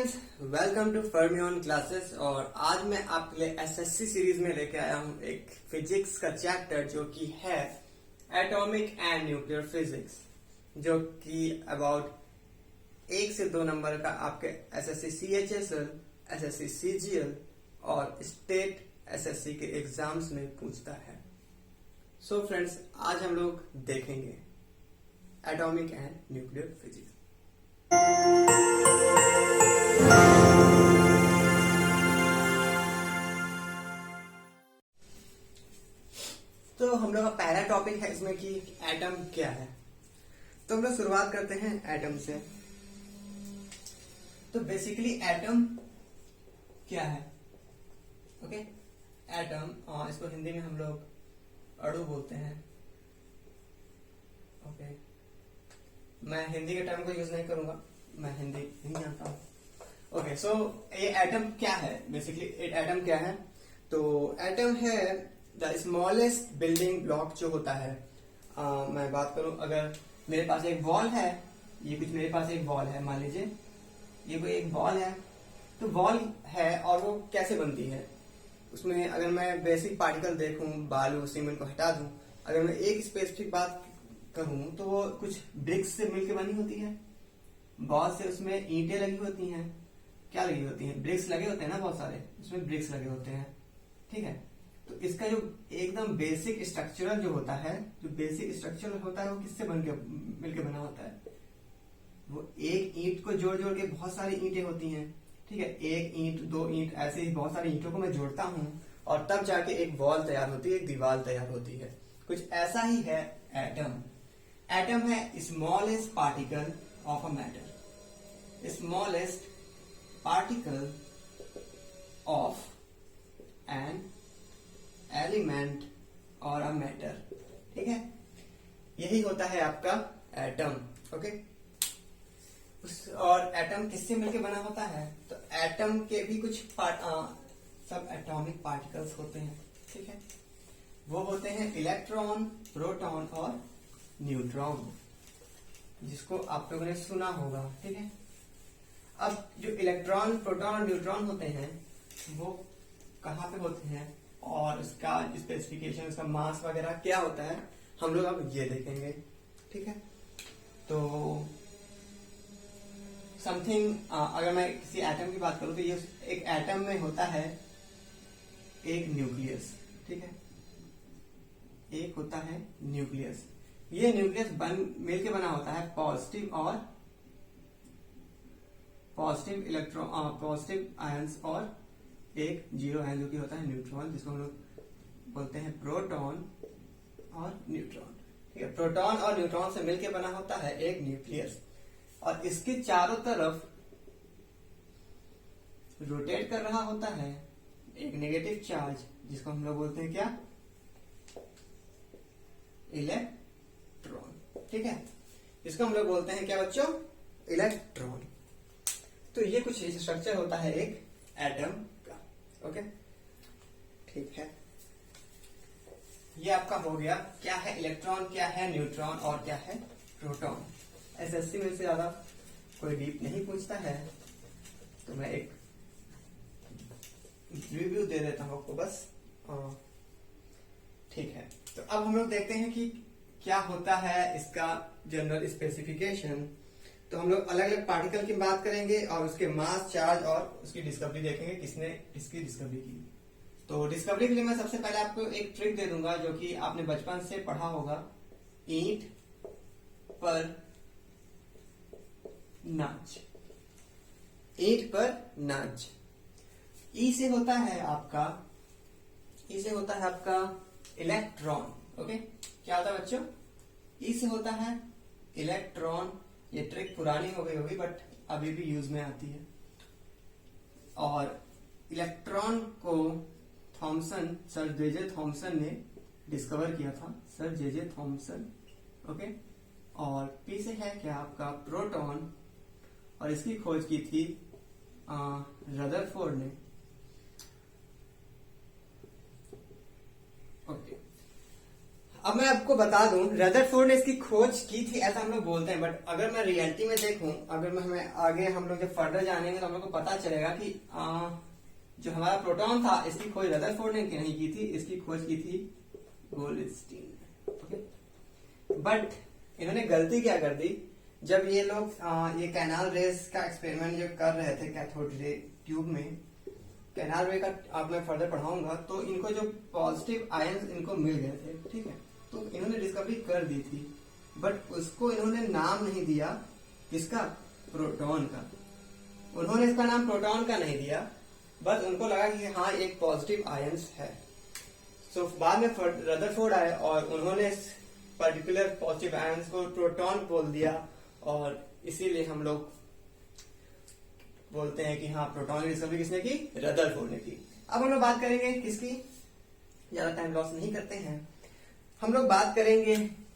Friends, welcome to fermion classes. और आज मैं आपके लिए एसएससी सीरीज में लेके आया हूँ एक फिजिक्स का चैप्टर जो कि है एटॉमिक एंड न्यूक्लियर फिजिक्स, जो कि अबाउट 1 से 2 नंबर का आपके एसएससी सीएचएसएल, एसएससी सीजीएल और स्टेट एसएससी के एग्जाम्स में पूछता है। सो फ्रेंड्स, आज हम लोग देखेंगे एटॉमिक एंड न्यूक्लियर फिजिक्स। तो हम लोग का पहला टॉपिक है इसमें कि एटम क्या है। तो हम लोग शुरुआत करते हैं एटम से। तो बेसिकली एटम क्या है? ओके, एटम, इसको हिंदी में हम लोग अणु बोलते हैं। ओके, मैं हिंदी के टर्म को यूज नहीं करूंगा, मैं हिंदी नहीं जानता हूं। ओके, सो ये एटम क्या है? बेसिकली एटम क्या है? तो एटम है द स्मॉलेस्ट बिल्डिंग ब्लॉक जो होता है। मैं बात करूं, अगर मेरे पास एक बॉल है, ये कुछ मेरे पास एक बॉल है, मान लीजिए ये कोई एक बॉल है। तो बॉल है और वो कैसे बनती है? उसमें अगर मैं बेसिक पार्टिकल देखूं, बालू सीमेंट को हटा दूं, अगर मैं एक स्पेसिफिक बात करूं तो वो कुछ ब्रिक्स से मिलकर बनी होती है। बहुत से उसमें ईंटें लगी होती हैं। क्या लगी होती हैं? ब्रिक्स लगे होते हैं ना, बहुत सारे उसमें ब्रिक्स लगे होते हैं। ठीक है, तो इसका जो एकदम बेसिक स्ट्रक्चरल जो होता है, जो बेसिक स्ट्रक्चर होता है वो किससे मिलकर बना होता है? वो एक ईंट को जोड़ जोड़ के बहुत सारी ईंटें होती हैं। ठीक है, एक ईंट, 2 ईंट, ऐसे ही बहुत सारी ईंटों को मैं जोड़ता हूं और तब जाके एक वॉल तैयार होती है, एक दीवार तैयार होती है। कुछ ऐसा ही है एटम। एटम है smallest particle of a matter, smallest particle of an element और अ मैटर। ठीक है, यही होता है आपका एटम। ओके, और एटम किससे मिलकर बना होता है? तो एटम के भी कुछ सब एटॉमिक पार्टिकल्स होते हैं। ठीक है, वो होते हैं इलेक्ट्रॉन, प्रोटॉन और न्यूट्रॉन, जिसको आप लोगों ने सुना होगा। ठीक है, अब जो इलेक्ट्रॉन, प्रोटॉन और न्यूट्रॉन होते हैं वो कहाँ पे होते हैं और उसका स्पेसिफिकेशन, उसका मास वगैरह क्या होता है, हम लोग अब ये देखेंगे। ठीक है, तो समथिंग, अगर मैं किसी एटम की बात करूं तो ये एक एटम में होता है एक न्यूक्लियस। ठीक है, एक होता है न्यूक्लियस। ये न्यूक्लियस मिलके बना होता है पॉजिटिव इलेक्ट्रॉन, पॉजिटिव आयंस और एक जीरो आयन जो कि होता है न्यूट्रॉन, जिसको हम लोग बोलते हैं प्रोटॉन और न्यूट्रॉन। ठीक है, प्रोटॉन और न्यूट्रॉन से मिलके बना होता है एक न्यूक्लियस और इसके चारों तरफ रोटेट कर रहा होता है एक नेगेटिव चार्ज, जिसको हम लोग बोलते हैं क्या? इलेक्ट्रॉन। ठीक है, इसको हम लोग बोलते हैं क्या बच्चों? इलेक्ट्रॉन। तो ये कुछ स्ट्रक्चर होता है एक एटम का। ओके, ठीक है, ये आपका हो गया क्या है इलेक्ट्रॉन, क्या है न्यूट्रॉन और क्या है प्रोटॉन। एसएससी में से ज्यादा कोई डीप नहीं पूछता है, तो मैं एक रिव्यू दे देता हूं आपको बस। ठीक है, तो अब हम लोग देखते हैं कि क्या होता है इसका जनरल स्पेसिफिकेशन। तो हम लोग अलग अलग पार्टिकल की बात करेंगे और उसके मास, चार्ज और उसकी डिस्कवरी देखेंगे, किसने इसकी डिस्कवरी की। तो डिस्कवरी के लिए मैं सबसे पहले आपको एक ट्रिक दे दूंगा जो कि आपने बचपन से पढ़ा होगा। ईंट पर नाच, ईंट पर नाच। ई से होता है आपका, ई से होता है आपका इलेक्ट्रॉन। ओके, क्या होता है बच्चों? ई से होता है इलेक्ट्रॉन। ये ट्रिक पुरानी हो गई होगी बट अभी भी यूज में आती है। और इलेक्ट्रॉन को थॉमसन, सर जे थॉमसन ने डिस्कवर किया था, सर जे थॉमसन। ओके, और पी से है क्या आपका प्रोटॉन, और इसकी खोज की थी रदरफोर्ड ने। ओके, अब मैं आपको बता दूं, रदरफोर्ड ने इसकी खोज की थी ऐसा हम लोग बोलते हैं, बट अगर मैं रियलिटी में देखूं, अगर मैं हमें आगे हम लोग जब फर्दर जानेंगे तो हम लोग को पता चलेगा कि जो हमारा प्रोटॉन था इसकी खोज रदरफोर्ड ने नहीं की थी, इसकी खोज की थी गोल्डस्टीन ने। ओके, बट इन्होंने गलती क्या कर दी, जब ये लोग ये कैनाल रेस का एक्सपेरिमेंट जो कर रहे थे कैथोड रे ट्यूब में, कैनाल रे का आप मैं फर्दर पढ़ाऊंगा, तो इनको जो पॉजिटिव आयंस इनको मिल गए थे, ठीक है, तो इन्होंने डिस्कवरी कर दी थी, बट उसको इन्होंने नाम नहीं दिया, किसका, प्रोटॉन का। उन्होंने इसका नाम प्रोटॉन का नहीं दिया, बस उनको लगा कि हाँ एक पॉजिटिव आयंस है। सो बाद में रदरफोर्ड आए और उन्होंने इस पर्टिकुलर पॉजिटिव आयंस को प्रोटॉन बोल दिया, और इसीलिए हम लोग बोलते हैं कि हाँ प्रोटॉन की डिस्कवरी किसने की, रदरफोर्ड ने की। अब हम लोग बात करेंगे किसकी, ज्यादा टाइम लॉस नहीं करते हैं, हम लोग बात करेंगे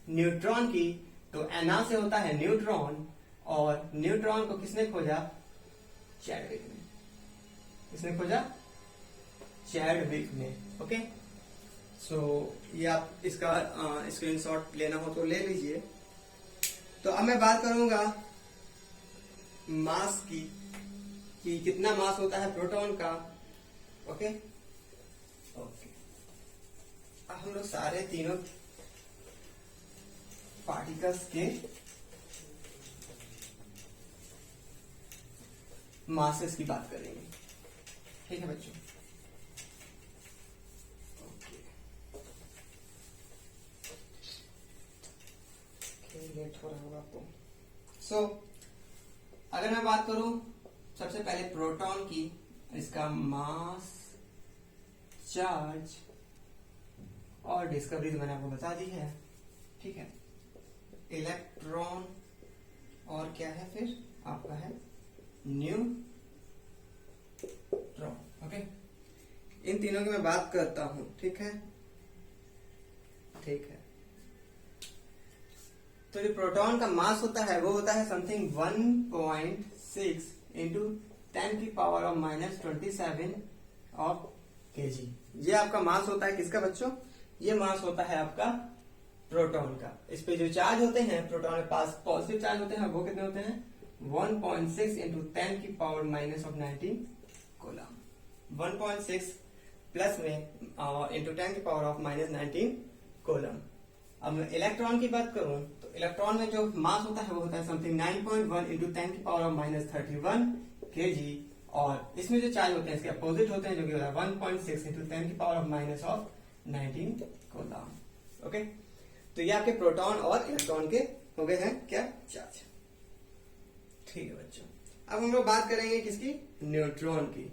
न्यूट्रॉन की। तो एना से होता है न्यूट्रॉन, और न्यूट्रॉन को किसने खोजा, चैडविक ने। किसने खोजा, चैडविक ने। ओके, सो ये आप इसका स्क्रीनशॉट लेना हो तो ले लीजिए। तो अब मैं बात करूंगा मास की, कि कितना मास होता है प्रोटॉन का। ओके ओके, अब हम लोग सारे तीनों पार्टिकल्स के मासेस की बात करेंगे, ठीक है बच्चों। लेट हो रहा होगा आपको। सो अगर मैं बात करूं सबसे पहले प्रोटॉन की, इसका मास, चार्ज और डिस्कवरी तो मैंने आपको बता दी है, ठीक है। इलेक्ट्रॉन और क्या है फिर आपका है न्यूट्रॉन। ओके, इन तीनों की मैं बात करता हूं, ठीक है, ठीक है। तो जो प्रोटॉन का मास होता है वो होता है समथिंग 1.6 इंटू 10 की पावर ऑफ -27 ऑफ केजी। ये आपका मास होता है किसका बच्चों, ये मास होता है आपका प्रोटॉन का। इस पे जो चार्ज होते हैं प्रोटॉन के पास पॉजिटिव चार्ज होते हैं, वो कितने होते हैं 1.6 इंटू 10 की पावर -19 कूलम। 1.6 प्लस में इंटू 10 की पावर ऑफ -19 कूलम। अब मैं इलेक्ट्रॉन की बात करूं तो इलेक्ट्रॉन में जो मास होता है वो होता है समथिंग 9.1 इंटू 10 की पावर ऑफ -31 केजी, और इसमें जो चार्ज होते हैं इसके अपोजिट होते हैं, जो कि होता है 1.6 इंटू 10 की पावर ऑफ -19 कूलम। ओके, तो ये आपके प्रोटॉन और इलेक्ट्रॉन के हो गए हैं क्या, चार्ज। ठीक है बच्चों, अब हम लोग बात करेंगे किसकी, न्यूट्रॉन की।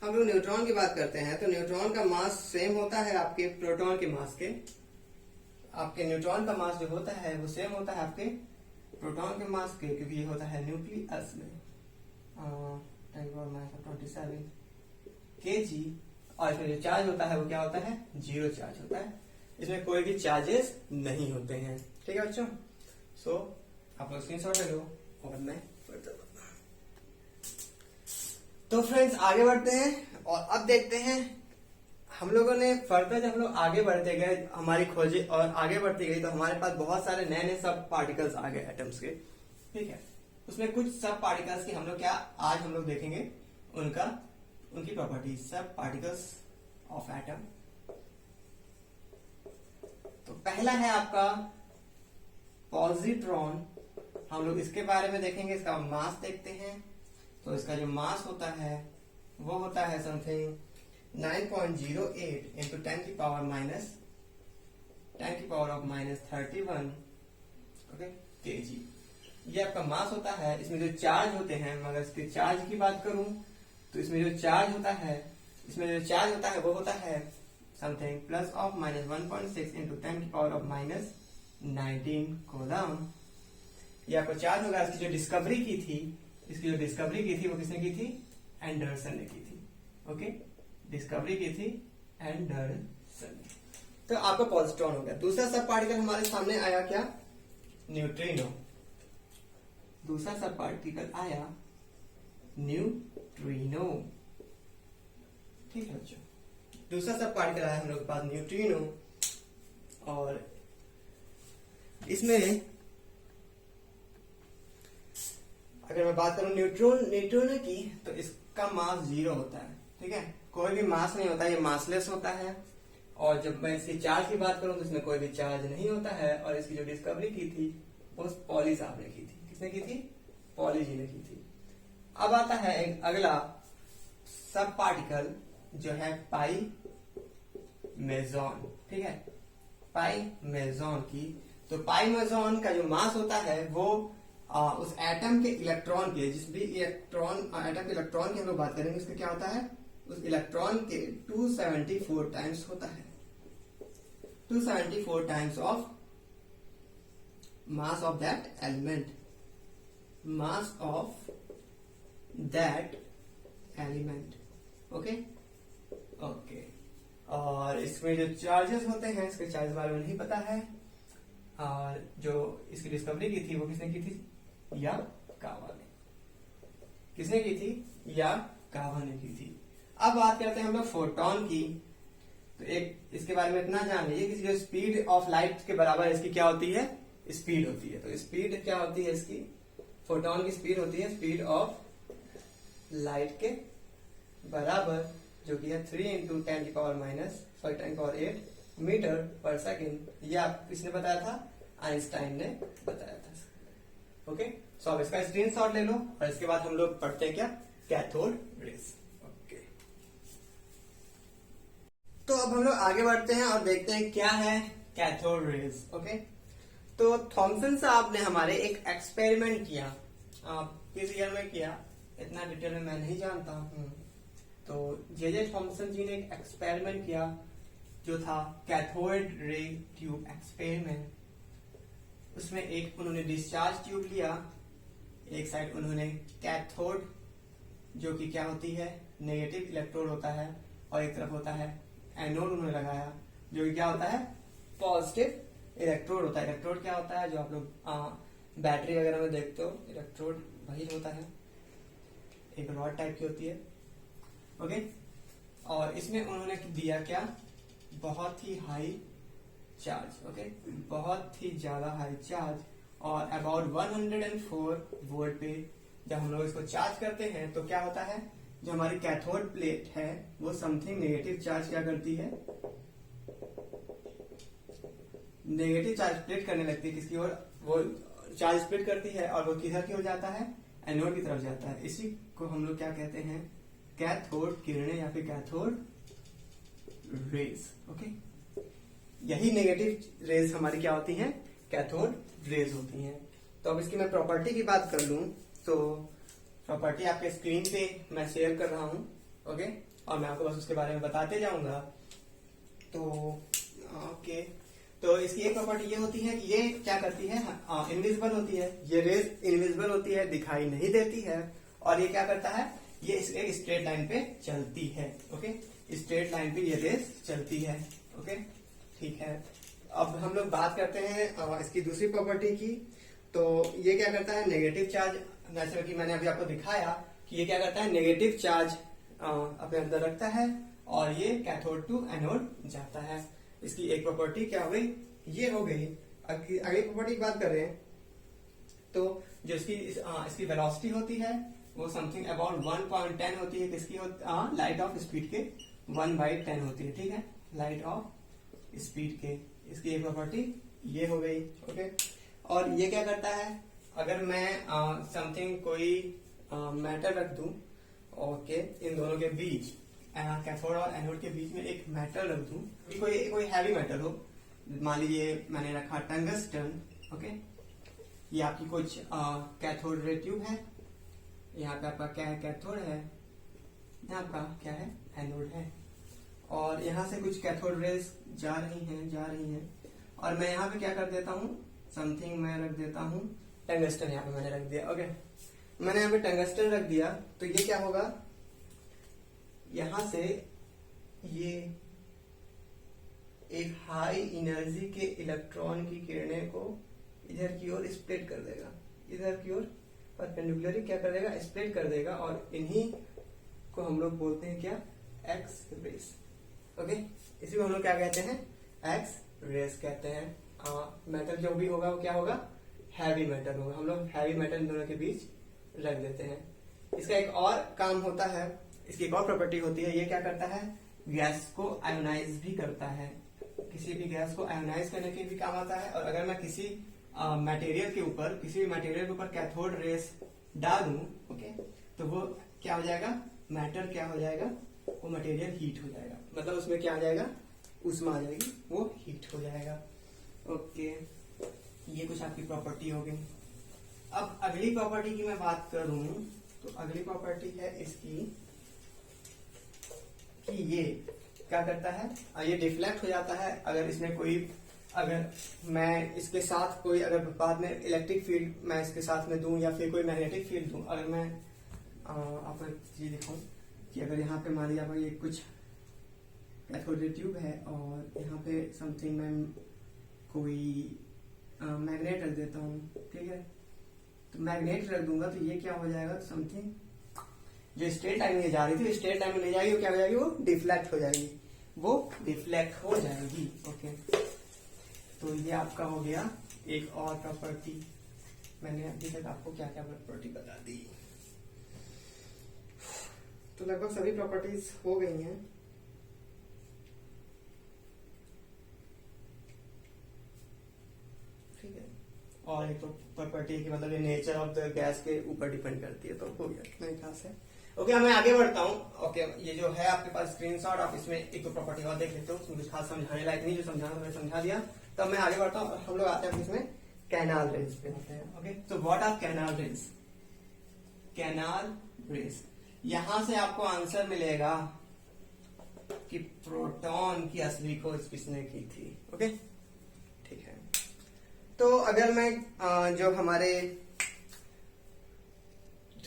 हम लोग न्यूट्रॉन की बात करते हैं तो न्यूट्रॉन का मास सेम होता है आपके प्रोटॉन के मास के। आपके न्यूट्रॉन का मास जो होता है वो सेम होता है आपके प्रोटॉन के मास के, क्योंकि ये होता है न्यूक्लियस में 10⁻27 केजी, और इसमें जो चार्ज होता है वो क्या होता है, 0 चार्ज होता है, इसमें कोई भी चार्जेस नहीं होते हैं। ठीक है बच्चों, सो आप लोग स्क्रीनशॉट ले लो और मैं फर्दर। तो फ्रेंड्स आगे बढ़ते हैं और अब देखते हैं हम लोगों ने फर्दर, जब हम लोग आगे बढ़ते गए हमारी खोजें और आगे बढ़ती गई तो हमारे पास बहुत सारे नए नए सब पार्टिकल्स आ गए एटम्स के, ठीक है। उसमें कुछ सब पार्टिकल्स की हम लोग क्या आज हम लोग देखेंगे उनकी प्रॉपर्टीज, सब पार्टिकल्स ऑफ एटम। तो पहला है आपका पॉजिट्रॉन, हम लोग इसके बारे में देखेंगे, इसका मास देखते हैं। तो इसका जो मास होता है वो होता है समथिंग 9.08 इंटू 10 की पावर ऑफ -31 ओके केजी। ये आपका मास होता है। इसमें जो चार्ज होते हैं, मगर इसके चार्ज की बात करूं तो इसमें जो चार्ज होता है वो होता है समथिंग प्लस ऑफ -1.6 इंटू 10 की पावर ऑफ -19 कूलम। ये आपका चार्ज होगा। इसकी जो डिस्कवरी की थी वो किसने की थी, एंडरसन ने की थी। ओके, डिस्कवरी की थी एंडरसन ने। तो आपका पॉजिट्रॉन हो गया। दूसरा सब पार्टिकल हमारे सामने आया क्या, न्यूट्रिनो। दूसरा सब पार्टिकल आया न्यूट्रिनो, ठीक है बच्चों, दूसरा सब पार्टिकल आया हम लोग के पास न्यूट्रिनो, और इसमें अगर मैं बात करूं न्यूट्रिनो की, तो इसका मास 0 होता है, ठीक है, कोई भी मास नहीं होता, ये मासलेस होता है। और जब मैं इसकी चार्ज की बात करूं तो इसमें कोई भी चार्ज नहीं होता है। और इसकी जो डिस्कवरी की थी वो पॉली साहब ने की थी। किसने की थी? पॉली जी ने की थी। अब आता है एक अगला सब पार्टिकल जो है पाई मेजॉन, ठीक है, पाई मेजॉन की। तो पाई मेजॉन का जो मास होता है वो उस एटम के इलेक्ट्रॉन के, जिस भी इलेक्ट्रॉन एटम के इलेक्ट्रॉन की हम लोग बात करेंगे, उसका क्या होता है, उस इलेक्ट्रॉन के 274 टाइम्स होता है, 274 times of mass of that element, mass of that element. Okay okay. और इसमें जो चार्जेस होते हैं, इसके चार्ज बारे में नहीं पता है। और जो इसकी डिस्कवरी की थी वो किसने की थी? याकावा ने। किसने की थी? याकावा ने की थी। अब बात करते हैं हम लोग फोटोन की। तो एक इसके बारे में इतना जान लीजिए कि जो स्पीड ऑफ लाइट के बराबर इसकी क्या होती है? स्पीड होती है। तो स्पीड क्या होती है इसकी? फोटोन की स्पीड होती है स्पीड ऑफ लाइट के बराबर, जो कि है 3 इंटू 10⁻⁻8 मीटर पर सेकेंड। ये आप किसने बताया था? आइंस्टाइन ने बताया था। ओके, सो अब इसका स्क्रीनशॉट ले लो और इसके बाद हम लोग पढ़ते हैं क्या? Cathode rays. ओके, तो अब हम लोग आगे बढ़ते हैं और देखते हैं क्या है कैथोड रेज। ओके, तो थॉमसन साहब ने हमारे एक एक्सपेरिमेंट किया। किस ईयर में किया इतना डिटेल में मैं नहीं जानता हूं। तो जे थॉमसन जी ने एक एक्सपेरिमेंट किया जो था कैथोड रे ट्यूब एक्सपेरिमेंट। उसमें एक उन्होंने डिस्चार्ज ट्यूब लिया, एक साइड उन्होंने कैथोड जो कि क्या होती है, नेगेटिव इलेक्ट्रोड होता है, और एक तरफ होता है एनोड उन्होंने लगाया जो कि क्या होता है, पॉजिटिव इलेक्ट्रोड होता है। इलेक्ट्रोड क्या होता है? जो आप लोग बैटरी वगैरह में देखते हो, इलेक्ट्रोड वही होता है, एक रॉड टाइप की होती है। ओके, और इसमें उन्होंने दिया क्या, बहुत ही हाई चार्ज। ओके, बहुत ही ज्यादा हाई चार्ज, और अबाउट 104 वोल्ट पे जब हम लोग इसको चार्ज करते हैं तो क्या होता है, जो हमारी कैथोड प्लेट है वो समथिंग नेगेटिव चार्ज क्या करती है, नेगेटिव चार्ज स्प्लिट करने लगती है। किसकी ओर? वो चार्ज स्प्लिट करती है और वो किधर की ओर जाता है, एनोड की तरफ जाता है। इसी को हम लोग क्या कहते हैं, कैथोड किरणें या फिर कैथोड रेज। ओके, यही नेगेटिव रेज हमारी क्या होती हैं, कैथोड रेज होती हैं। तो अब इसकी मैं प्रॉपर्टी की बात कर लूं तो प्रॉपर्टी आपके स्क्रीन पे मैं शेयर कर रहा हूं। ओके, और मैं आपको बस उसके बारे में बताते जाऊंगा। तो ओके, तो इसकी एक प्रॉपर्टी ये होती है कि ये क्या करती है, इनविजिबल होती है। ये रेज इनविजिबल होती है, दिखाई नहीं देती है। और ये क्या करता है, ये एक स्ट्रेट लाइन पे चलती है। ओके, स्ट्रेट लाइन पे ये रेज चलती है। ओके, ठीक है। अब हम लोग बात करते हैं इसकी दूसरी प्रॉपर्टी की। तो ये क्या करता है, नेगेटिव चार्ज, जैसे कि मैंने अभी आपको दिखाया कि ये क्या करता है, नेगेटिव चार्ज अपने अंदर रखता है और ये कैथोड टू एनोड जाता है। इसकी एक प्रॉपर्टी क्या हो गई, ये हो गई। अगली प्रॉपर्टी की बात करें तो जो इसकी वेलोसिटी होती है वो समथिंग अबाउट 1.10 होती है। किसकी? लाइट ऑफ स्पीड के 1/10 होती है। ठीक है, लाइट ऑफ स्पीड के। इसकी एक प्रॉपर्टी ये हो गई। ओके, और ये क्या करता है, अगर मैं समथिंग कोई मेटल रख दूं, ओके, इन दोनों के बीच, कैथोड और एनोड के बीच में एक मेटल रख दूं, कोई हैवी मेटल हो, मान लीजिए मैंने रखा टंगस्टन। ओके, ये आपकी कुछ कैथोड रे ट्यूब है, यहाँ पे आपका क्या है, कैथोड है, यहाँ आपका क्या है, एनोड है, और यहाँ से कुछ कैथोड रेज जा रही हैं, और मैं यहाँ पे क्या कर देता हूँ, समथिंग मैं रख देता हूँ टंगस्टन। यहाँ पे मैंने रख दिया। ओके, मैंने यहाँ पे टंगस्टन रख दिया, तो ये क्या होगा, यहां से ये एक हाई एनर्जी के इलेक्ट्रॉन की किरणें को इधर की ओर स्प्लिट कर देगा, इधर की ओर परपेंडिकुलरली क्या कर देगा, स्प्लिट कर देगा, और इन्हीं को हम लोग बोलते हैं क्या, एक्स रेस। ओके, इसी को हम लोग क्या कहते हैं, एक्स रेस कहते हैं। मेटल जो भी होगा वो क्या होगा, हैवी मेटल होगा। हम लोग हैवी मेटल इन दोनों के बीच रख देते हैं। इसका एक और काम होता है, इसकी एक और प्रॉपर्टी होती है, ये क्या करता है, गैस को आयोनाइज भी करता है। किसी भी गैस को आयोनाइज करने के भी काम आता है। और अगर मैं किसी मटेरियल के ऊपर, किसी भी मटेरियल के ऊपर कैथोड रेस डालूं, ओके, तो वो क्या हो जाएगा, मैटर क्या हो जाएगा, वो मटेरियल हीट हो जाएगा। मतलब उसमें क्या आ जाएगा, ऊष्मा आ जाएगी, वो हीट हो जाएगा। ओके, ये कुछ आपकी प्रॉपर्टी हो गई। अब अगली प्रॉपर्टी की मैं बात करूं तो अगली प्रॉपर्टी है इसकी कि ये क्या करता है, ये डिफ्लेक्ट हो जाता है। अगर इसमें कोई, अगर मैं इसके साथ कोई, अगर बाद में इलेक्ट्रिक फील्ड मैं इसके साथ में दूं या फिर कोई मैग्नेटिक फील्ड दूं, अगर मैं आपको एक चीज दिखाऊं कि अगर यहाँ पे मान लिया ये कुछ कैथोड रे ट्यूब है और यहाँ पे समथिंग मैं कोई मैग्नेट रख देता हूँ, ठीक है, तो मैग्नेट रख दूंगा तो ये क्या हो जाएगा, समथिंग जो स्ट्रेट लाइन में जा रही थी स्ट्रेट लाइन में ले जाएगी, वो क्या हो जाएगी, वो डिफ्लेक्ट हो जाएगी, वो डिफ्लेक्ट हो जाएगी। ओके, तो ये आपका हो गया एक और प्रॉपर्टी। मैंने अभी तक आपको क्या क्या प्रॉपर्टी बता दी, तो लगभग सभी प्रॉपर्टीज हो गई हैं। ठीक है, और एक तो प्रॉपर्टी है कि मतलब ये नेचर ऑफ द गैस के ऊपर डिपेंड करती है, तो हो गया मेरे ख्याल से। ओके, मैं आगे बढ़ता हूँ। ओके, ये जो है आपके पास स्क्रीनशॉट, आप इसमें एक तो प्रॉपर्टी और देख लेते हो, उसमें कुछ खास समझाने लायक नहीं, जो समझाना मैंने समझा दिया। तब मैं आगे बढ़ता हूँ, हम लोग आते हैं इसमें कैनाल रेज पे आते हैं। ओके, तो what are canal rays, canal rays, यहां से आपको आंसर मिलेगा कि प्रोटॉन की असली खोज किसने की थी। ओके, ठीक है, तो अगर मैं जो हमारे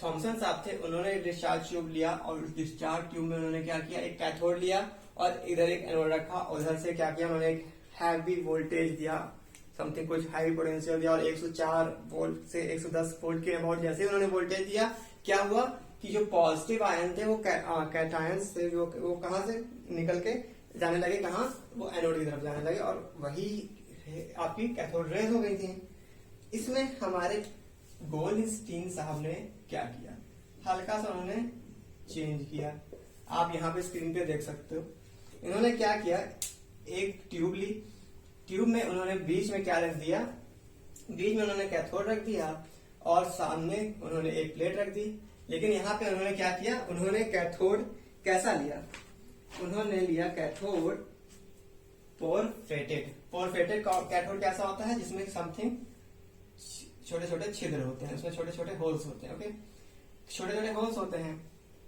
थॉमसन साहब थे, उन्होंने डिस्चार्ज ट्यूब लिया और उस डिस्चार्ज ट्यूब में उन्होंने क्या किया, एक कैथोड लिया और इधर एक एनोड रखा, उधर से क्या किया, उन्होंने एक हैवी वोल्टेज दिया, समथिंग कुछ हैवी पोटेंशियल दिया और 104 वोल्ट से 110 वोल्ट के अबाउट जैसे उन्होंने वोल्टेज दिया, क्या हुआ कि जो पॉजिटिव आयन थे वो कैटायंस से जो वो कहां से निकल के जाने लगे, कहां, वो एनोड की तरफ जाने लगे और वही आपकी कैथोड रेज हो गई थी। इसमें हमारे गोल्डस्टीन साहब ने क्या किया, हल्का सा उन्होंने चेंज किया। आप यहाँ पे स्क्रीन पे देख सकते हो, इन्होंने क्या किया, एक ट्यूब ली, ट्यूब में उन्होंने बीच में क्या रख दिया, बीच में उन्होंने कैथोड रख दिया और सामने उन्होंने एक प्लेट रख दी। लेकिन यहाँ पे उन्होंने क्या किया, उन्होंने कैथोड कैसा लिया, उन्होंने लिया कैथोड पोरफेटेड। पोरफेटेड कैथोड कैसा होता है, जिसमें समथिंग छोटे छोटे छिद्र होते हैं, उसमें छोटे छोटे होल्स होते हैं। ओके, छोटे छोटे होल्स होते हैं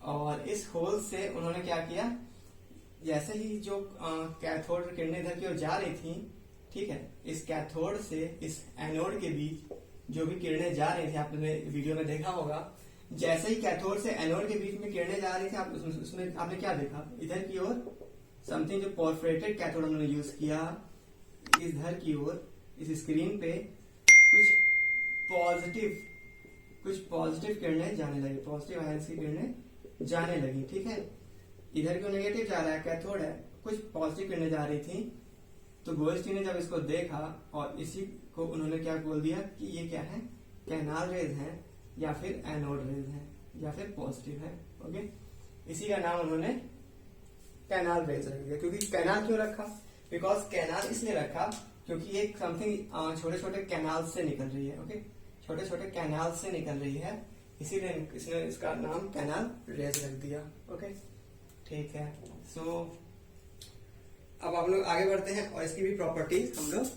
और इस होल से उन्होंने क्या किया, जैसे ही जो कैथोड किरणें इधर की ओर जा रही थी, ठीक है, इस कैथोड से इस एनोड के बीच जो भी किरणें जा रही थी, आपने वीडियो में देखा होगा, जैसे ही कैथोड से एनोड के बीच में किरणें जा रही थी, आप उसमें आपने क्या देखा, इधर की ओर समथिंग जो पोरफेटेड कैथोड उन्होंने यूज किया, इधर की ओर इस स्क्रीन पे कुछ पॉजिटिव किरणें जाने लगी, पॉजिटिव आयंस की किरणें जाने लगी। ठीक है, इधर क्यों नेगेटिव जा रहा है, कैथोड है, कुछ पॉजिटिव किरणें जा रही थी। तो गोल्डस्टीन ने जब इसको देखा और इसी को उन्होंने क्या बोल दिया कि ये क्या है, कैनाल रेज है या फिर एनोड रेज है या फिर पॉजिटिव है। ओके, इसी का नाम उन्होंने कैनाल रेज रख दिया। क्योंकि कैनाल क्यों रखा, बिकॉज कैनाल इसलिए रखा क्योंकि ये समथिंग छोटे छोटे कैनाल से निकल रही है। ओके, छोटे छोटे कैनाल से निकल रही है, इसीलिए इसने इसका नाम कैनाल रेज रख दिया। ओके, ठीक है। सो अब हम लोग आगे बढ़ते हैं और इसकी भी प्रॉपर्टीज हम लोग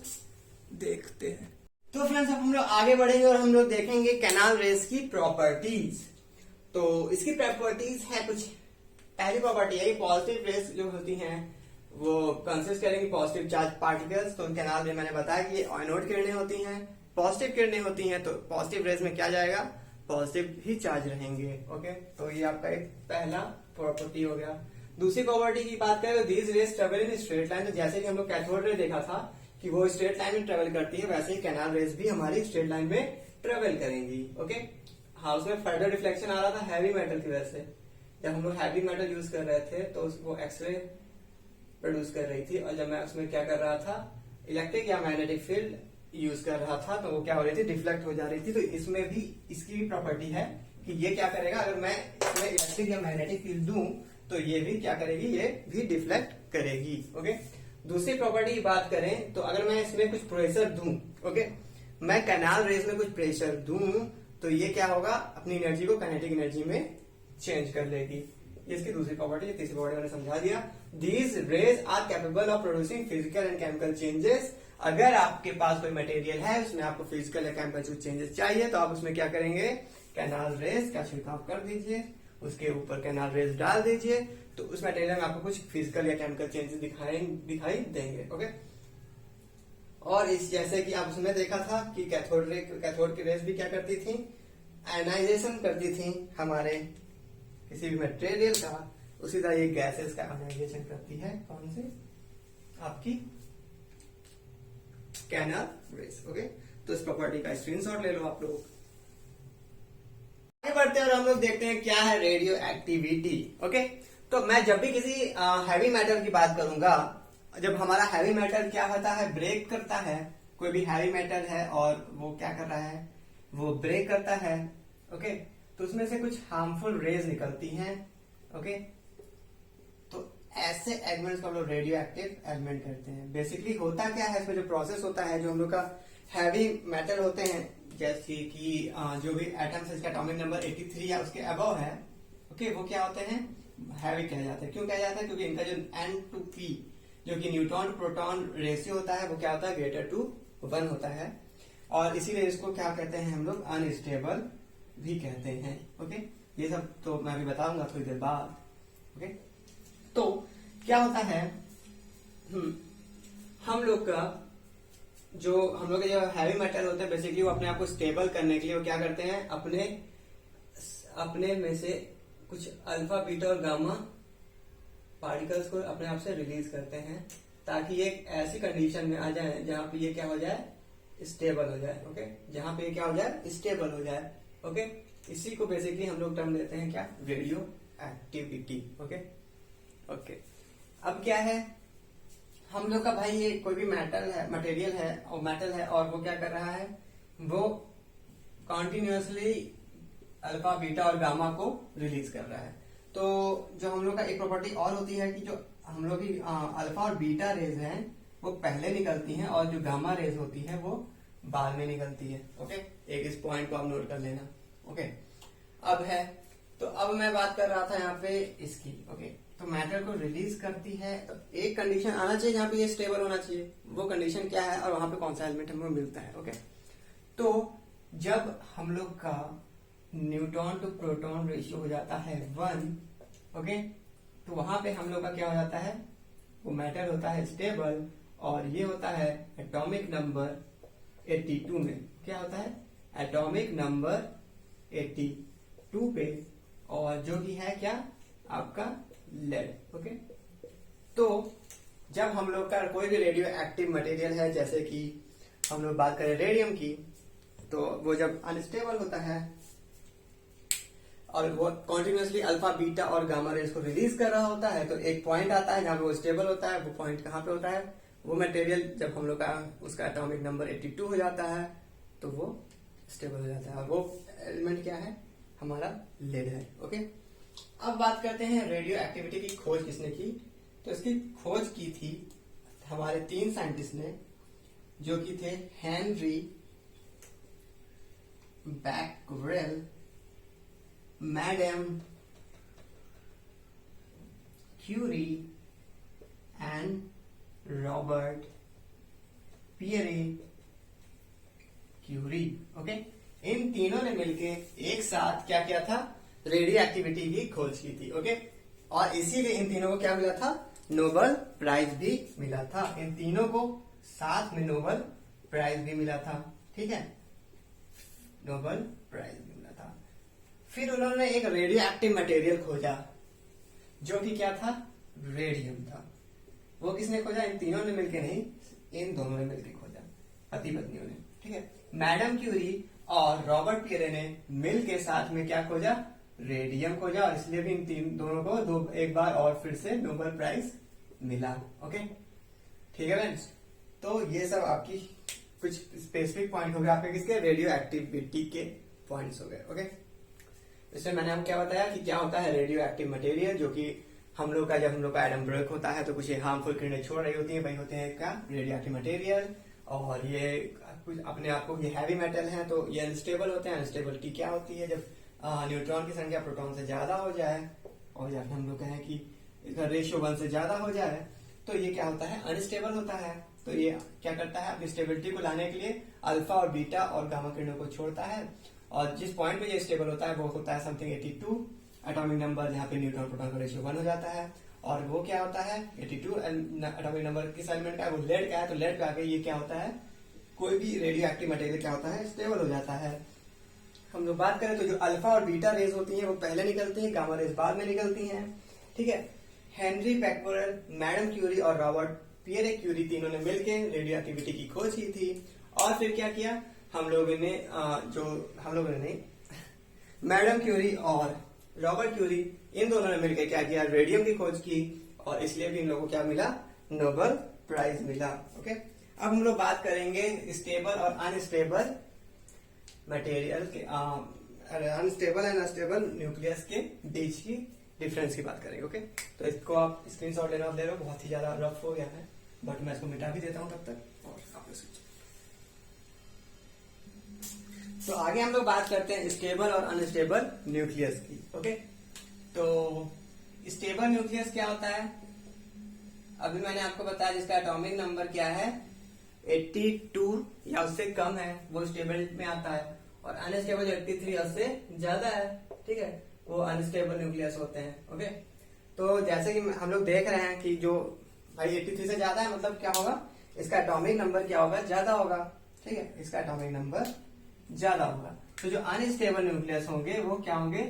देखते हैं। तो फ्रेंड्स, अब हम लोग आगे बढ़ेंगे और हम लोग देखेंगे कैनाल रेज की प्रॉपर्टीज। तो इसकी प्रॉपर्टीज है कुछ, पहली प्रॉपर्टी है पॉजिटिव रेज जो होती हैं वो कंसिस्ट करेंगी पॉजिटिव चार्ज पार्टिकल्स। तो कैनाल में मैंने बताया कि ये एनोड किरणें होती हैं, पॉजिटिव किरणें होती हैं, तो पॉजिटिव रेज में क्या जाएगा, पॉजिटिव ही चार्ज रहेंगे। ओके, तो ये आपका एक पहला प्रॉपर्टी हो गया। दूसरी प्रॉपर्टी की बात करें तो these raise travel in straight line. तो जैसे कि हम लोग कैथोड रे देखा था कि वो स्ट्रेट लाइन में ट्रेवल करती है, वैसे ही कैनाल रेज भी हमारी स्ट्रेट लाइन में ट्रेवल करेंगी। ओके, हाँ, उसमें फर्दर रिफ्लेक्शन आ रहा था हैवी मेटल की वजह से। जब हम लोग हैवी मेटल यूज कर रहे थे तो वो एक्सरे प्रोड्यूस कर रही थी, और जब मैं उसमें क्या कर रहा था, इलेक्ट्रिक या मैग्नेटिक फील्ड यूज कर रहा था, तो वो क्या हो रही थी, डिफ्लेक्ट हो जा रही थी। तो इसमें भी इसकी भी प्रॉपर्टी है कि ये क्या करेगा, अगर मैं इसमें इलेक्ट्रिक या मैग्नेटिक फील्ड दूं तो ये भी क्या करेगी, ये भी डिफ्लेक्ट करेगी। ओके, दूसरी प्रॉपर्टी की बात करें तो अगर मैं इसमें कुछ प्रेशर दूं, ओके, मैं कैनाल रेज में कुछ प्रेशर दूं तो ये क्या होगा, अपनी एनर्जी को काइनेटिक एनर्जी में चेंज कर लेगी। इसकी दूसरी प्रॉपर्टी, तीसरी प्रॉपर्टी मैंने समझा दिया। These rays are capable of producing physical and chemical changes. अगर आपके पास कोई मटेरियल है, उसमें आपको फिजिकल या केमिकल चेंजेस चाहिए, तो आप उसमें क्या करेंगे, कैनाल रेज का छिड़काव कर दीजिए, उसके ऊपर कैनाल रेज डाल दीजिए, तो उस मटेरियल में आपको कुछ फिजिकल या केमिकल चेंजेस दिखाई देंगे। ओके, और इस जैसे कि आप उसमें देखा था कि कैथोड की रेज भी क्या करती थी, आयनाइजेशन करती थी हमारे किसी भी मटेरियल का, उसी तरह ये गैसेस का आयनाइजेशन करती है। कौन से, आपकी कैनाल रेज। ओके, तो इस प्रॉपर्टी का स्क्रीनशॉट ले लो आप लोग। आगे बढ़ते हैं और हम लोग देखते हैं क्या है रेडियो एक्टिविटी। ओके, तो मैं जब भी किसी हैवी मैटर की बात करूंगा, जब हमारा हैवी मैटर क्या होता है, ब्रेक करता है, कोई भी हैवी मैटर है और वो क्या कर रहा है, वो ब्रेक करता है। ओके, तो उसमें से कुछ हार्मफुल रेज निकलती हैं। ओके, तो ऐसे एलिमेंट्स को हम लोग रेडियो एक्टिव एलिमेंट कहते हैं। बेसिकली होता क्या है, इसमें जो प्रोसेस होता है, जो हम लोग का हैवी मैटर होते हैं, जैसे कि जो भी एटम्स है, इसका एटॉमिक नंबर 83 या उसके अबव है, ओके, वो क्या होते हैं, हैवी कहा जाता है। क्यों कहा जाता है, क्योंकि इनका जो N2P जो कि न्यूट्रॉन प्रोटॉन रेशियो होता है, वो क्या होता है, ग्रेटर टू 1 होता है, और इसीलिए इसको क्या कहते हैं हम लोग, अनस्टेबल भी कहते हैं। ओके, ये सब तो मैं अभी बताऊंगा थोड़ी देर बाद। ओके, तो क्या होता है, हम लोग जो हैवी मेटल होते हैं, बेसिकली वो अपने आप को स्टेबल करने के लिए वो क्या करते हैं, अपने में से कुछ अल्फा बीटा और गामा पार्टिकल्स को अपने आप से रिलीज करते हैं, ताकि ये एक ऐसी कंडीशन में आ जाए जहां पे ये क्या हो जाए, स्टेबल हो जाए। ओके, जहां पे ये क्या हो जाए, स्टेबल हो जाए। ओके, इसी को बेसिकली हम लोग टर्म देते हैं क्या, रेडियो एक्टिविटी। ओके, ओके, अब क्या है, हम लोग का भाई ये कोई भी मटेरियल है और मेटल है, और वो क्या कर रहा है, वो कॉन्टिन्यूसली अल्फा बीटा और गामा को रिलीज कर रहा है। तो जो हम लोग का एक प्रॉपर्टी और होती है कि जो हम लोग की अल्फा और बीटा रेज हैं वो पहले निकलती हैं, और जो गामा रेज होती है वो बाद में निकलती है। ओके, एक इस पॉइंट को आप नोट कर लेना। ओके, अब है, तो अब मैं बात कर रहा था यहाँ पे इसकी। ओके, तो मैटर को रिलीज करती है, तो एक कंडीशन आना चाहिए जहां पे ये स्टेबल होना चाहिए। वो कंडीशन क्या है और वहां पे कौन सा एलिमेंट हमें मिलता है। ओके, तो जब हम लोग का न्यूट्रॉन टू प्रोटॉन रेशियो हो जाता है 1, ओके, तो वहां पे हम लोग का क्या हो जाता है, वो मैटर होता है स्टेबल, और ये होता है एटॉमिक नंबर 82 में। क्या होता है, एटॉमिक नंबर 82 पे, और जो कि है क्या, आपका लेड। ओके, तो जब हम लोग का कोई भी रेडियो एक्टिव मटेरियल है, जैसे कि हम लोग बात करें रेडियम की, तो वो जब अनस्टेबल होता है और वो कॉन्टिन्यूसली अल्फा बीटा और गामा रेज को रिलीज कर रहा होता है, तो एक पॉइंट आता है जहां पे वो स्टेबल होता है। वो पॉइंट कहाँ पे होता है, वो मटेरियल जब हम लोग का उसका एटॉमिक नंबर 82 हो जाता है तो वो स्टेबल हो जाता है, और वो एलिमेंट क्या है, हमारा लेड है। ओके, अब बात करते हैं रेडियो एक्टिविटी की खोज किसने की। तो इसकी खोज की थी हमारे 3 साइंटिस्ट ने, जो कि थे Henri Becquerel, madam Curie and Robert Pierre Curie. Okay, इन तीनों ने मिलके एक साथ क्या किया था, रेडियो एक्टिविटी की खोज की थी। ओके, और इसीलिए इन तीनों को क्या मिला था, नोबेल प्राइज भी मिला था। इन तीनों को साथ में नोबेल प्राइज भी मिला था। ठीक है, नोबेल प्राइज भी मिला था। फिर उन्होंने एक रेडियो एक्टिव मटेरियल खोजा जो कि क्या था, रेडियम था। वो किसने खोजा, इन तीनों ने मिलकर नहीं, इन दोनों ने मिलकर खोजा, पति पत्नियों ने। ठीक है, मैडम क्यूरी और रॉबर्ट पियरे ने मिल के साथ में क्या खोजा, रेडियम खोजा, और इसलिए भी इन दोनों को एक बार और फिर से नोबेल प्राइज मिला। ओके, ठीक है फ्रेंड्स। तो ये सब आपकी कुछ स्पेसिफिक पॉइंट हो गए आपके किसके, रेडियो एक्टिविटी के पॉइंट्स हो गए। ओके, इसमें मैंने आपको क्या बताया कि क्या होता है रेडियो एक्टिव मटेरियल, जो कि हम लोग का जब हम लोग का एटम ब्रेक होता है तो कुछ हार्मफुल किरणें छोड़ रही होती है, वही होते हैं क्या, रेडियो एक्टिव मटेरियल। और ये कुछ अपने आप को ये हैवी मेटल है तो ये अनस्टेबल होते हैं। अनस्टेबिलिटी क्या होती है, जब न्यूट्रॉन की संख्या प्रोटॉन से ज्यादा हो जाए और या फिर हम लोग कहें कि इसका रेशियो 1 से ज्यादा हो जाए तो ये क्या होता है, अनस्टेबल होता है। तो ये क्या करता है, अपनी स्टेबिलिटी को लाने के लिए अल्फा और बीटा और गामा किरणों को छोड़ता है। और जिस पॉइंट पे ये स्टेबल होता है वो होता है समथिंग 82 एटॉमिक नंबर, जहाँ पे न्यूट्रॉन प्रोटॉन का रेशियो 1 हो जाता है। और वो क्या होता है 82 एटॉमिक नंबर किस एलिमेंट का है, वो लेड का है। तो लेड पे आके ये क्या होता है, कोई भी रेडियो एक्टिव मटेरियल क्या होता है, स्टेबल हो जाता है। हम लोग बात करें तो जो अल्फा और बीटा रेज होती हैं वो पहले निकलती हैं, गामा रेज बाद में निकलती हैं। ठीक है, हेनरी बैक्वेल, मैडम क्यूरी और रॉबर्ट पियरे क्यूरी तीनों ने मिलकर रेडियो एक्टिविटी की खोज की थी। और फिर क्या किया हम लोगों ने नहीं, मैडम क्यूरी और रॉबर्ट क्यूरी इन दोनों ने मिलकर क्या किया, रेडियम की खोज की। और इसलिए भी इन लोगों को क्या मिला, नोबेल प्राइज मिला। ओके, अब हम लोग बात करेंगे स्टेबल और अनस्टेबल मटेरियल के, अनस्टेबल एंड अनस्टेबल न्यूक्लियस के बीच की डिफरेंस की बात करेंगे। ओके, तो इसको आप स्क्रीनशॉट लेना ले लो, बहुत ही ज्यादा रफ हो गया है बट मैं इसको मिटा भी देता हूं तब तक। और आप तो आगे हम लोग बात करते हैं स्टेबल और अनस्टेबल न्यूक्लियस की। ओके, तो स्टेबल न्यूक्लियस क्या होता है, अभी मैंने आपको बताया जिसका एटॉमिक नंबर क्या है 82 या उससे कम है वो स्टेबल में आता है। और अनस्टेबल 83 या उससे ज्यादा है, ठीक है, वो अनस्टेबल न्यूक्लियस होते हैं। ओके, तो जैसे कि हम लोग देख रहे हैं कि जो भाई 83 से ज्यादा है मतलब क्या होगा, इसका एटॉमिक नंबर क्या होगा, ज्यादा होगा। ठीक है, इसका एटॉमिक नंबर ज्यादा होगा। तो जो अनस्टेबल न्यूक्लियस होंगे वो क्या होंगे,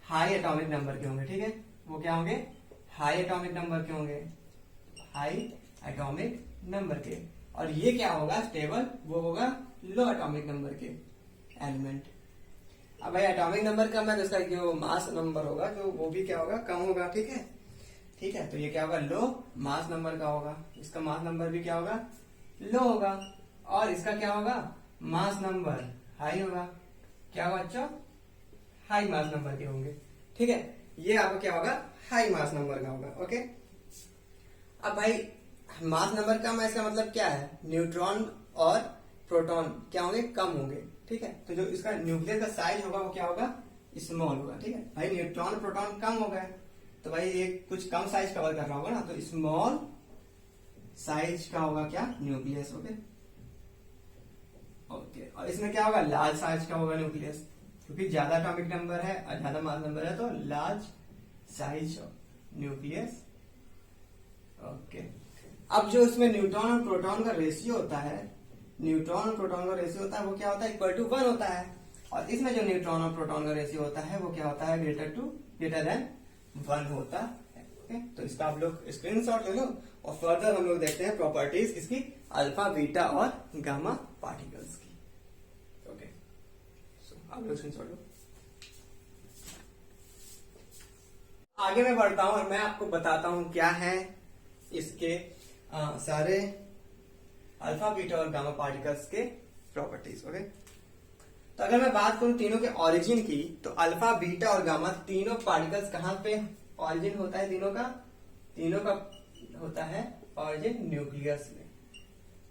हाई एटॉमिक नंबर के होंगे। ठीक है, वो क्या होंगे, हाई एटॉमिक नंबर के होंगे, हाई एटॉमिक नंबर के। और ये क्या होगा स्टेबल, वो होगा लो एटॉमिक नंबर के एलिमेंट। अब भाई एटॉमिक नंबर कम है तो इसका जो मास नंबर होगा जो वो भी क्या होगा, कम होगा। ठीक है, ठीक है, तो ये क्या होगा, लो मास नंबर का होगा। इसका मास नंबर भी क्या होगा, लो होगा। और इसका क्या होगा, मास नंबर हाई होगा। क्या होगा बच्चों, हाई मास नंबर के होंगे। ठीक है, ये आपको क्या होगा, हाई मास नंबर का होगा। ओके, अब भाई मास नंबर कम है इसका मतलब क्या है, न्यूट्रॉन और प्रोटॉन क्या होंगे, कम होंगे। ठीक है, तो जो इसका न्यूक्लियस का साइज होगा वो क्या होगा, स्मॉल होगा। ठीक है, भाई न्यूट्रॉन प्रोटॉन कम हो गए तो भाई ये कुछ कम साइज कवर कर रहा होगा ना, तो स्मॉल साइज का होगा क्या, न्यूक्लियस। ओके, ओके, और इसमें क्या होगा, लार्ज साइज का होगा न्यूक्लियस, क्योंकि ज्यादा एटॉमिक नंबर है और ज्यादा मास नंबर है तो लार्ज साइज न्यूक्लियस। ओके, अब जो इसमें न्यूट्रॉन और प्रोटॉन का रेशियो होता है, न्यूट्रॉन और प्रोटॉन का रेशियो होता है वो क्या होता है, इक्वल टू 1 होता है। और इसमें जो न्यूट्रॉन और प्रोटॉन का रेशियो होता है वो क्या होता है, ग्रेटर देन 1 होता है। ओके, तो इसका आप लोग स्क्रीनशॉट ले लो। और फर्दर हम लोग देखते हैं प्रॉपर्टीज किसकी, अल्फा बीटा और गामा पार्टिकल्स की। ओके, सो आप लोग स्क्रीनशॉट लो। आगे मैं बढ़ता हूं और मैं आपको बताता हूं क्या है इसके सारे अल्फा बीटा और गामा पार्टिकल्स के प्रॉपर्टीज। ओके, तो अगर मैं बात करूं तीनों के ओरिजिन की, तो अल्फा बीटा और गामा तीनों पार्टिकल्स कहां पे ओरिजिन होता है, तीनों का होता है ओरिजिन न्यूक्लियस में।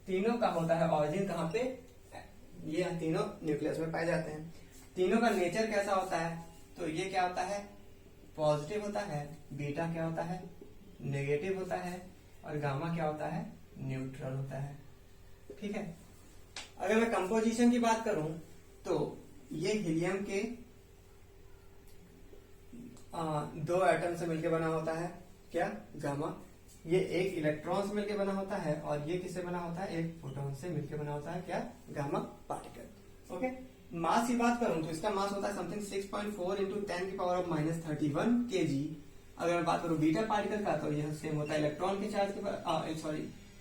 तीनों का होता है ओरिजिन कहां पे, ये तीनों न्यूक्लियस में पाए जाते हैं। तीनों का नेचर कैसा होता है, तो ये क्या होता है, पॉजिटिव होता है, बीटा क्या होता है, नेगेटिव होता है, और गामा क्या होता है, न्यूट्रल होता है। ठीक है, अगर मैं कंपोजिशन की बात करूं तो ये हीलियम के 2 एटम से मिलकर बना होता है क्या, गामा। ये एक इलेक्ट्रॉन से मिलकर बना होता है और ये किससे बना होता है, एक प्रोटॉन से मिलकर बना होता है क्या, गामा पार्टिकल। ओके, मास की बात करूं तो इसका मास होता है समथिंग 6.4 इंटू 10⁻⁻³ kg। अगर मैं बात करूं बीटा पार्टिकल का तो यह सेम होता है इलेक्ट्रॉन के चार्ज के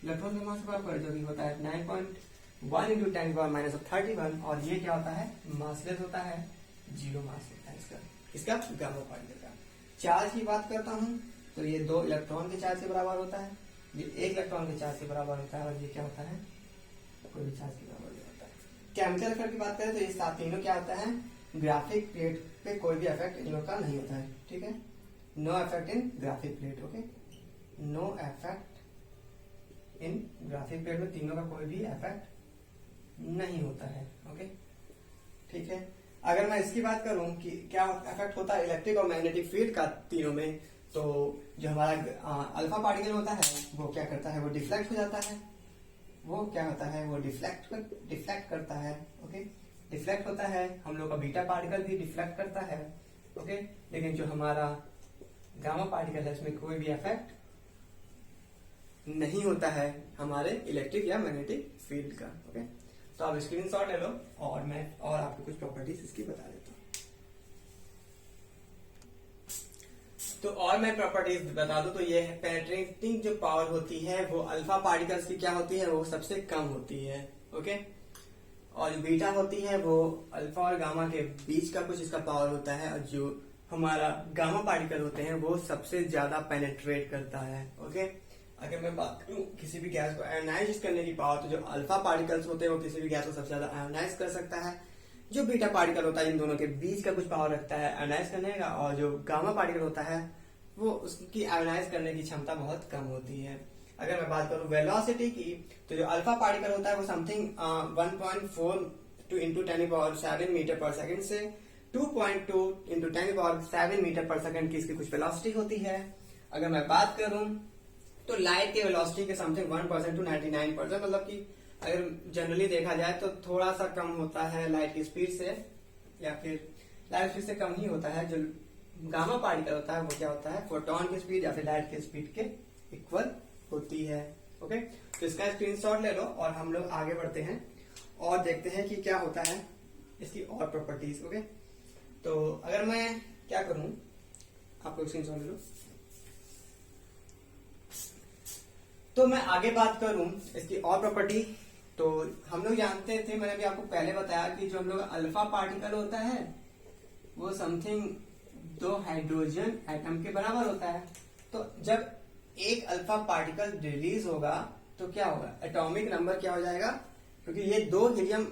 इलेक्ट्रॉन के मास के बराबर, जो कि होता है 9.1 इंटू 10⁻31। और ये क्या होता है, मासलेस होता है, 0 मास होता है इसका गामा पार्टिकल का। चार्ज की बात करता हूं तो ये 2 इलेक्ट्रॉन के चार्ज के बराबर होता है, ये 1 इलेक्ट्रॉन के चार्ज के बराबर होता है, और ये क्या होता है, कोई भी चार्ज के बराबर नहीं होता है। केमिकल इफेक्ट की बात करें तो ये तीनों क्या होता है, ग्राफिक प्लेट पे कोई भी इफेक्ट इन लोग का नहीं होता है, ठीक है। No effect in graphic plate, okay, no effect in graphic plate में तीनों का कोई भी इफेक्ट नहीं होता है, ओके, ठीक है। अगर मैं इसकी बात करूं कि क्या इफेक्ट होता है इलेक्ट्रिक और मैग्नेटिक फील्ड का तीनों में, तो जो हमारा अल्फा पार्टिकल होता है वो क्या करता है, वो डिफ्लेक्ट हो जाता है, वो क्या होता है, वो डिफ्लेक्ट करता है, ओके, डिफ्लेक्ट होता है। हम लोग का बीटा पार्टिकल भी डिफ्लेक्ट करता है, ओके, लेकिन जो हमारा गामा पार्टिकल है उसमें कोई भी इफेक्ट नहीं होता है हमारे इलेक्ट्रिक या मैग्नेटिक फील्ड का, ओके। तो आप स्क्रीनशॉट ले लो और मैं और आपको कुछ प्रॉपर्टीज इसकी बता देता हूँ। तो और मैं प्रॉपर्टीज बता दूं तो ये है, पेनिट्रेटिंग जो पावर होती है वो अल्फा पार्टिकल्स की क्या होती है, वो सबसे कम होती है, ओके, और जो बीटा होती है वो अल्फा और गामा के बीच का कुछ इसका पावर होता है, और जो हमारा गामा पार्टिकल होते हैं वो सबसे ज्यादा पेनिट्रेट करता है, ओके। अगर मैं बात करूं किसी भी गैस को आयोनाइज करने की पावर, तो जो अल्फा पार्टिकल्स होते हैं वो किसी भी गैस को सबसे ज्यादा आयोनाइज कर सकता है। जो बीटा पार्टिकल होता है इन दोनों के बीच का कुछ पावर रखता है आयोनाइज करने का, और जो गामा पार्टिकल होता है वो उसकी आयोनाइज करने की क्षमता बहुत कम होती है। अगर मैं बात करूं वेलोसिटी की, तो जो अल्फा पार्टिकल होता है वो समथिंग 1.4 इंटू 10⁷ मीटर पर सेकंड से 2.2 इंटू 10⁷ मीटर पर सेकंड की इसकी कुछ वेलोसिटी होती है। अगर मैं बात करूं तो लाइट के वेलोसिटी के समथिंग 1% टू 99%, मतलब कि अगर जनरली देखा जाए तो थोड़ा सा कम होता है लाइट की स्पीड से, या फिर लाइट स्पीड से कम ही होता है। जो गामा पार्टिकल होता है वो क्या होता है, फोटोन की स्पीड या फिर लाइट की स्पीड के इक्वल होती है, ओके। तो इसका स्क्रीनशॉट ले लो और हम लोग आगे बढ़ते हैं और देखते हैं कि क्या होता है इसकी और प्रॉपर्टीज, ओके। तो अगर मैं क्या करूं, आप लोग स्क्रीनशॉट ले लो, तो मैं आगे बात करूं इसकी और प्रॉपर्टी। तो हम लोग जानते थे, मैंने भी आपको पहले बताया कि जो हम लोग अल्फा पार्टिकल होता है वो समथिंग 2 हाइड्रोजन एटम के बराबर होता है। तो जब एक अल्फा पार्टिकल रिलीज होगा तो क्या होगा, एटॉमिक नंबर क्या हो जाएगा, क्योंकि ये 2 हीलियम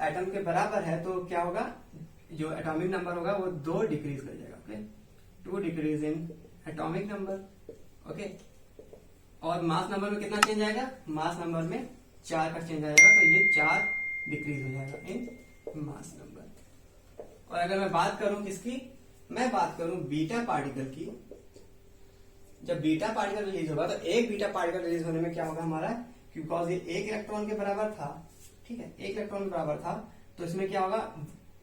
एटम के बराबर है, तो क्या होगा, जो एटॉमिक नंबर होगा वो 2 डिक्रीज कर जाएगा, okay, 2 decrease in atomic number, okay. और मास नंबर में कितना चेंज आएगा, मास नंबर में 4 का चेंज आएगा, तो ये 4 डिक्रीज हो जाएगा इन मास नंबर। और अगर मैं बात करूं किसकी, मैं बात करूं बीटा पार्टिकल की। जब बीटा पार्टिकल रिलीज होगा तो एक बीटा पार्टिकल रिलीज होने में क्या होगा हमारा, बिकॉज ये 1 इलेक्ट्रॉन के बराबर था, ठीक है, 1 इलेक्ट्रॉन के बराबर था, तो इसमें क्या होगा,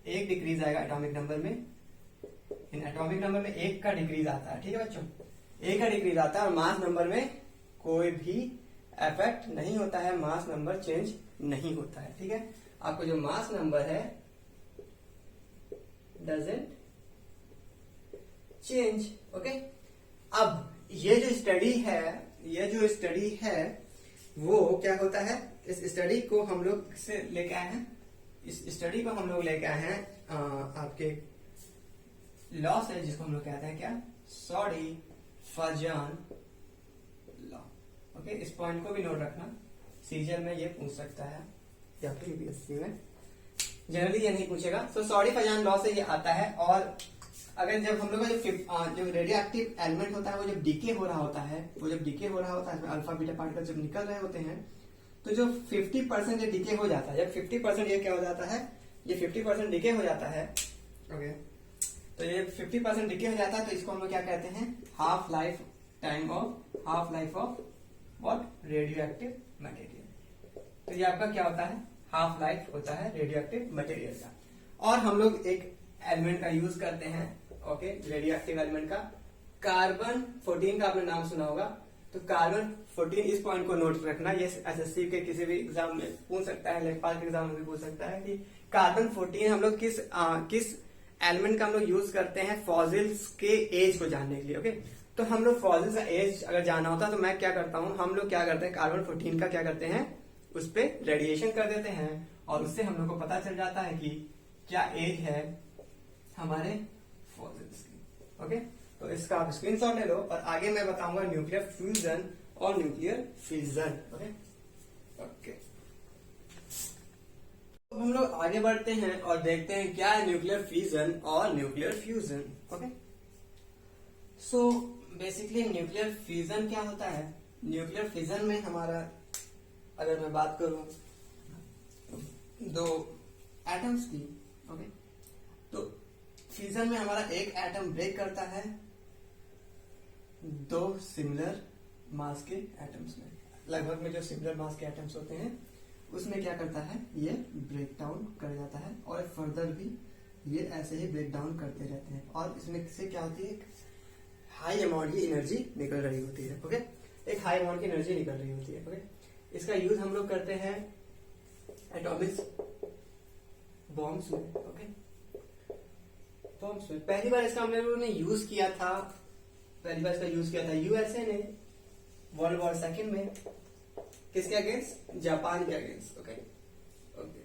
1 डिक्रीज आएगा एटॉमिक नंबर में। इन एटॉमिक नंबर में 1 का डिक्रीज आता है, ठीक है बच्चों, 1 का डिक्रीज आता है, और मास नंबर में कोई भी इफेक्ट नहीं होता है, मास नंबर चेंज नहीं होता है, ठीक है। आपको जो मास नंबर है डजंट चेंज, ओके। अब ये जो स्टडी है वो क्या होता है, इस स्टडी को हम लोग से लेके आए हैं, इस स्टडी को हम लोग लेके आए हैं आपके लॉ से, जिसको हम लोग कहते हैं क्या, सॉडी-फजन लॉ, ओके। इस पॉइंट को भी नोट रखना, सीजन में ये पूछ सकता है या फिर यूपीएससी में जनरली ये नहीं पूछेगा। सो सॉडी-फजन लॉ से ये आता है। और अगर जब हम लोग का जो रेडियो एक्टिव एलिमेंट होता है वो जब डीके हो रहा होता है, इसमें अल्फा बीटा पार्टिकल जब निकल रहे होते हैं, तो जो 50% ये डीके हो जाता है, जब 50% ये क्या हो जाता है, ये 50% डीके हो जाता है, ओके। तो ये 50% डीके हो जाता है, तो इसको हम लोग क्या कहते हैं, half life of what, radio active material. तो ये आपका क्या होता है, हाफ लाइफ होता है रेडियो एक्टिव मटेरियल का। और हम लोग एक एलिमेंट का यूज करते हैं, ओके, रेडियो एक्टिव एलिमेंट का, कार्बन 14 का आपने नाम सुना होगा। तो कार्बन 14, इस पॉइंट को नोट रखना, ये एसएससी के किसी भी एग्जाम में पूछ सकता है, लेखपाल के एग्जाम में भी पूछ सकता है कि कार्बन 14 हम लोग किस एलिमेंट का हम लोग यूज करते हैं फॉसिल्स के एज को जानने के लिए, ओके। तो हम लोग फॉसिल्स का एज अगर जानना होता है तो मैं क्या करता हूं, हम लोग क्या करते हैं, कार्बन 14 का क्या करते हैं, उस पर रेडिएशन कर देते हैं, और उससे हम लोग को पता चल जाता है कि क्या एज है हमारे फॉसिल्स की, ओके। तो इसका आप स्क्रीनशॉट ले लो और आगे मैं बताऊंगा न्यूक्लियर फ्यूजन और न्यूक्लियर फिजन। ओके ओके, तो हम लोग आगे बढ़ते हैं और देखते हैं क्या है न्यूक्लियर फिजन और nuclear fusion. Okay, so basically nuclear fusion क्या होता है? न्यूक्लियर फिजन में हमारा, अगर मैं बात करूं दो एटम्स की, ओके, तो फ्यूजन में हमारा एक एटम ब्रेक करता है दो सिमिलर मास के एटम्स में। लगभग में जो सिमिलर मास के एटम्स होते हैं उसमें क्या करता है, ये ब्रेक डाउन कर जाता है और फर्दर भी ये ऐसे ही ब्रेक डाउन करते रहते हैं और इसमें से क्या होती है, एक हाई अमाउंट की एनर्जी निकल रही होती है। ओके, एक हाई अमाउंट की एनर्जी निकल रही होती है। ओके, इसका यूज हम लोग करते हैं एटॉमिक बॉम्ब्स में। ओके, बॉम्ब्स में पहली बार इसका हम लोगों ने यूज किया था, पहली बार इसका यूज किया था यूएसए ने वर्ल्ड वॉर सेकेंड में। किसके अगेंस्ट? जापान के अगेंस्ट। ओके ओके,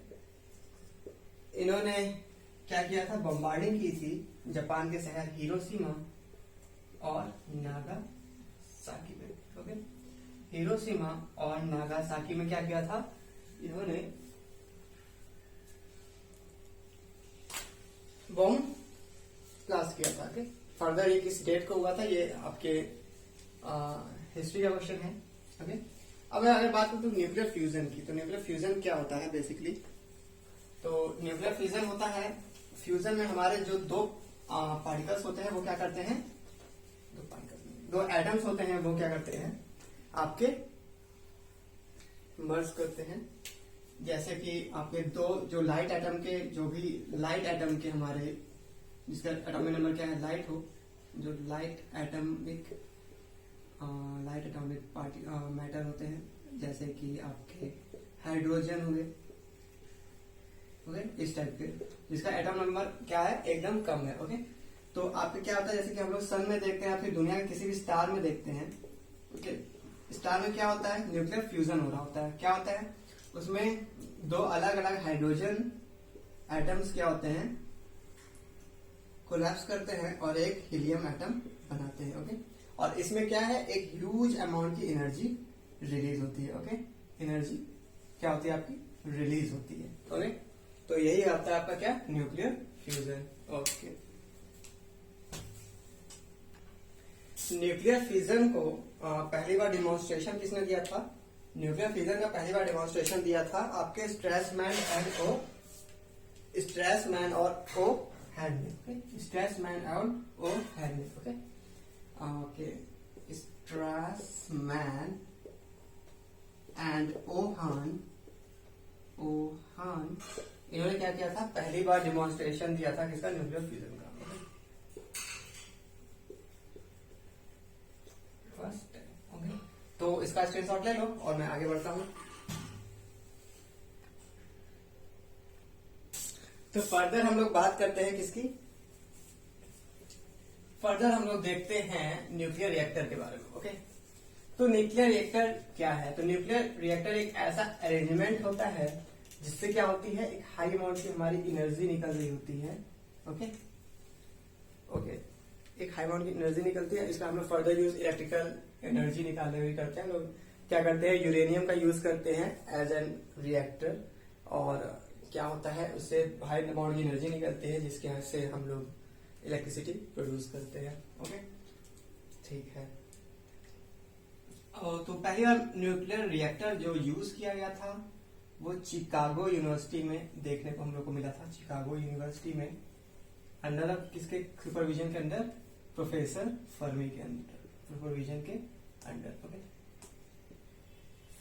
इन्होंने क्या किया था, बम्बार्डिंग की थी जापान के शहर हिरोशिमा और नागासाकी में। ओके, हिरोशिमा और नागासाकी में क्या किया था, इन्होंने बॉम्ब ब्लास्ट किया था। ओके, फर्दर ये किस डेट को हुआ था, ये आपके हिस्ट्री का क्वेश्चन है। ओके, अब अगर बात करूं न्यूक्लियर फ्यूजन की, तो न्यूक्लियर फ्यूजन क्या होता है बेसिकली? तो न्यूक्लियर फ्यूजन होता है, फ्यूजन में हमारे जो दो पार्टिकल्स होते हैं वो क्या करते हैं, दो एटम्स होते हैं वो क्या करते हैं, आपके मर्ज करते हैं। जैसे कि आपके दो जो लाइट एटम के, जो भी लाइट एटम के हमारे, जिसका एटॉमिक नंबर क्या है, लाइट हो, जो लाइट एटॉमिक मैटर होते हैं, जैसे कि आपके हाइड्रोजन हुए, ओके, इस टाइप के, जिसका एटम नंबर क्या है, एकदम कम है। ओके, तो आपके क्या होता है, जैसे कि हम लोग सन में देखते हैं, फिर दुनिया के किसी भी स्टार में देखते हैं। ओके, स्टार में क्या होता है, न्यूक्लियर फ्यूजन हो रहा होता है। क्या होता है उसमें, दो अलग अलग हाइड्रोजन एटम्स क्या होते हैं, कोलैप्स करते हैं और एक हीलियम एटम बनाते हैं। ओके, और इसमें क्या है, एक ह्यूज अमाउंट की एनर्जी रिलीज होती है। ओके, एनर्जी क्या होती है आपकी, रिलीज होती है। ओके, तो यही होता है आपका क्या, nuclear fusion. Okay, nuclear fusion को पहली बार डिमॉन्स्ट्रेशन किसने दिया था? न्यूक्लियर फ्यूजन का पहली बार डेमोन्स्ट्रेशन दिया था आपके स्ट्रेसमैन और ओ हैडने। स्ट्रेसमैन और ओ हैडने। ओके ओके, स्ट्रेसमैन एंड ओहान इन्होंने क्या किया था, पहली बार डेमोन्स्ट्रेशन दिया था किसका, न्यूक्लियर फ्यूजन का। फर्स्ट ओके, तो इसका स्क्रीनशॉट ले लो और मैं आगे बढ़ता हूं। तो फर्दर हम लोग बात करते हैं किसकी, फर्दर हम लोग देखते हैं न्यूक्लियर रिएक्टर के बारे में। ओके, तो न्यूक्लियर रिएक्टर क्या है? तो न्यूक्लियर रिएक्टर एक ऐसा अरेंजमेंट होता है जिससे क्या होती है, एक हाई अमाउंट की हमारी एनर्जी निकल रही होती है। ओके ओके, एक हाई अमाउंट की एनर्जी निकलती है, इसका हम लोग फर्दर यूज इलेक्ट्रिकल एनर्जी निकालने में करते हैं। लोग क्या करते हैं, यूरेनियम का यूज करते हैं एज एन रिएक्टर, और क्या होता है उससे हाई अमाउंट की एनर्जी निकलती है जिसके से हम लोग इलेक्ट्रिसिटी प्रोड्यूस करते हैं। ओके, ठीक है। तो पहली बार न्यूक्लियर रिएक्टर जो यूज किया गया था वो चिकागो यूनिवर्सिटी में देखने को हम लोग को मिला था। चिकागो यूनिवर्सिटी में अंडर किसके सुपरविजन के अंदर, प्रोफेसर फर्मी के अंदर, सुपरविजन के अंडर। ओके,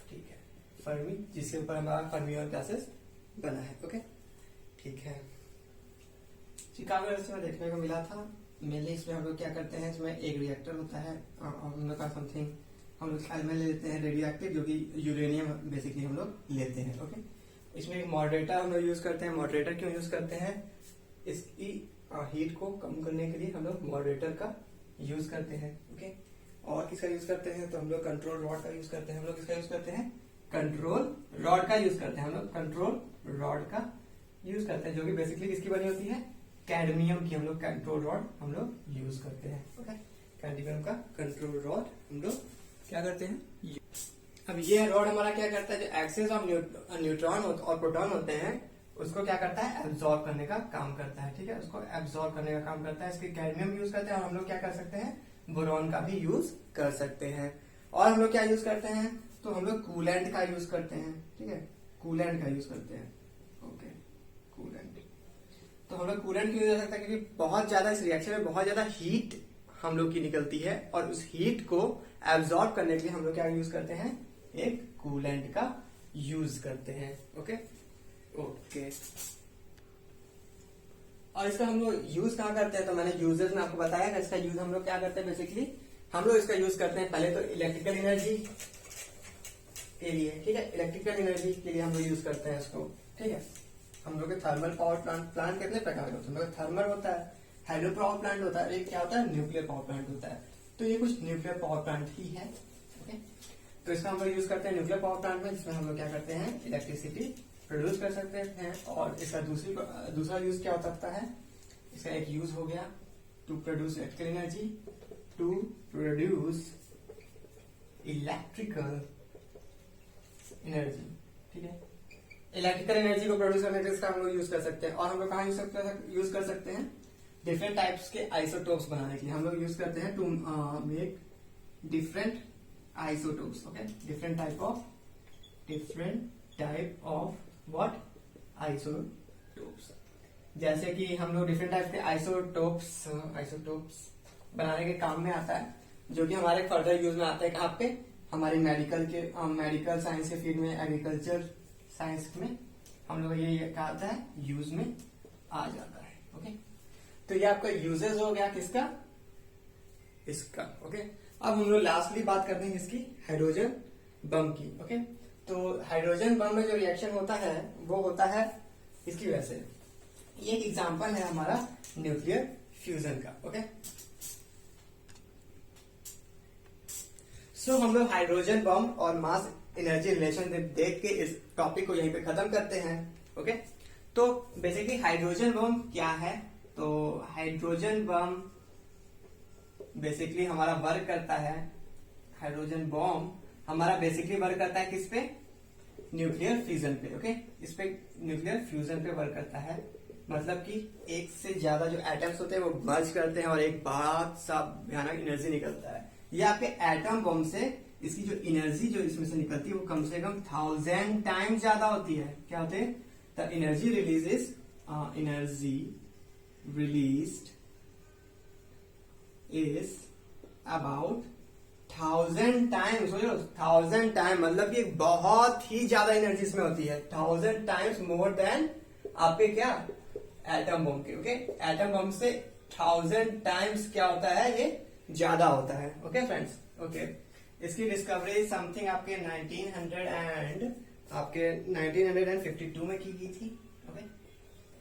ठीक है, फर्मी जिसके ऊपर हमारा फर्मी और क्लासेस बना है। ओके, ठीक है, चिकागो यूनिवर्सिटी में देखने को मिला था। मेनली इसमें हम लोग क्या करते हैं, इसमें एक रिएक्टर होता है, हम लोग का समथिंग हम लोग ख्याल में ले लेते हैं रेडियो एक्टिव, जो कि यूरेनियम बेसिकली हम लोग लेते हैं। ओके, इसमें एक मॉडरेटर हम लोग यूज करते हैं। मॉडरेटर क्यों यूज करते हैं, इसकी हीट को कम करने के लिए हम लोग मॉडरेटर का यूज करते हैं। ओके, और किसका यूज करते हैं, तो हम लोग कंट्रोल रॉड का यूज करते हैं। हम लोग किसका यूज करते हैं, कंट्रोल रॉड का यूज करते हैं। हम लोग कंट्रोल रॉड का यूज करते हैं, जो कि बेसिकली किसकी बनी होती है, कैडमियम की हम लोग कंट्रोल रॉड हम लोग यूज करते हैं। ओके, कैडमियम का कंट्रोल रॉड हम लोग क्या करते हैं। अब ये रॉड हमारा क्या करता है, जो एक्सेस ऑफ न्यूट्रॉन और प्रोटॉन होते हैं उसको क्या करता है, एब्जॉर्ब करने का काम करता है। ठीक है, उसको एब्जॉर्ब करने का काम करता है। इसके कैडमियम यूज करते हैं, और हम लोग क्या कर सकते हैं, बोरॉन का भी यूज कर सकते हैं। और हम लोग क्या यूज करते हैं, तो हम लोग कूलेंट का यूज करते हैं। ठीक है, कूलेंट का यूज करते हैं। ओके, कूलेंट, तो हम लोग कूलेंट क्यों यूज कर सकते हैं, क्योंकि बहुत ज्यादा इस रिएक्शन में बहुत ज्यादा हीट हम लोग की निकलती है, और उस हीट को एब्जॉर्ब करने के लिए हम लोग क्या यूज करते हैं, एक कूलेंट का यूज करते हैं। ओके ओके, और इसका हम लोग यूज कहाँ करते हैं, तो मैंने यूजेस में आपको बताया कि इसका यूज हम लोग क्या करते हैं, बेसिकली हम लोग इसका यूज करते हैं पहले तो इलेक्ट्रिकल एनर्जी के लिए। ठीक है, इलेक्ट्रिकल एनर्जी के लिए हम लोग यूज करते हैं इसको। ठीक है, हम लोग के थर्मल पावर प्लांट कितने प्रकार के होते हैं, हम लोग थर्मल होता है, हाइड्रो पावर प्लांट होता है, एक क्या होता है, न्यूक्लियर पावर प्लांट होता है। तो ये कुछ न्यूक्लियर पावर प्लांट ही है। ओके, तो इसका हम लोग यूज करते हैं न्यूक्लियर पावर प्लांट में, जिसमें हम लोग क्या करते हैं, इलेक्ट्रिसिटी प्रोड्यूस कर सकते हैं। और इसका दूसरा यूज क्या हो सकता है, इसका एक यूज हो गया to produce electrical energy, to produce electrical energy. ठीक है, इलेक्ट्रिकल एनर्जी को प्रोड्यूस करने के लिए इसका हम लोग यूज कर सकते हैं। और हम लोग कहाँ यूज कर सकते हैं, डिफरेंट टाइप्स के आइसोटोप्स बनाने के लिए हम लोग यूज करते हैं, to make different isotopes. Okay, different type of what, isotopes. जैसे कि हम लोग डिफरेंट टाइप के आइसोटोप्स बनाने के काम में आता है, जो कि हमारे फर्दर यूज में आता है। कहाँ पे, हमारी मेडिकल साइंस के फील्ड में, एग्रीकल्चर साइंस में हम लोग ये क्या आता है, यूज में आ जाता है। ओके, तो ये आपका यूजेस हो गया किसका, इसका। ओके, अब हम लोग लास्टली बात करते हैं इसकी, हाइड्रोजन बम की। ओके, तो हाइड्रोजन बम में जो रिएक्शन होता है वो होता है इसकी वजह से। ये एक एग्जांपल है हमारा न्यूक्लियर फ्यूजन का। ओके, सो हम लोग हाइड्रोजन बम और मास एनर्जी रिलेशन देख के इस टॉपिक को यहीं पे खत्म करते हैं। ओके, तो बेसिकली हाइड्रोजन बम क्या है, तो हाइड्रोजन बम बेसिकली हमारा वर्क करता है, हाइड्रोजन बम हमारा बेसिकली वर्क करता है किस पे, न्यूक्लियर फ्यूजन पे। ओके, इस पे न्यूक्लियर फ्यूजन पे वर्क करता है, मतलब कि एक से ज्यादा जो एटम्स होते हैं वो मर्ज करते हैं और एक बहुत सा भयानक एनर्जी निकलता है। ये आपके एटम बम से इसकी जो एनर्जी जो इसमें से निकलती है वो कम से कम 1000 टाइम ज्यादा होती है। क्या होते हैं, the energy released is about 1000 times. 1000 time मतलब कि बहुत ही ज्यादा एनर्जी इसमें होती है, 1000 टाइम्स मोर देन आपके क्या, एटम बम के। ओके, एटम बम से 1000 टाइम्स क्या होता है, ये ज्यादा होता है। ओके फ्रेंड्स, ओके, इसकी डिस्कवरी समथिंग आपके 1952 में की गई थी। ओके,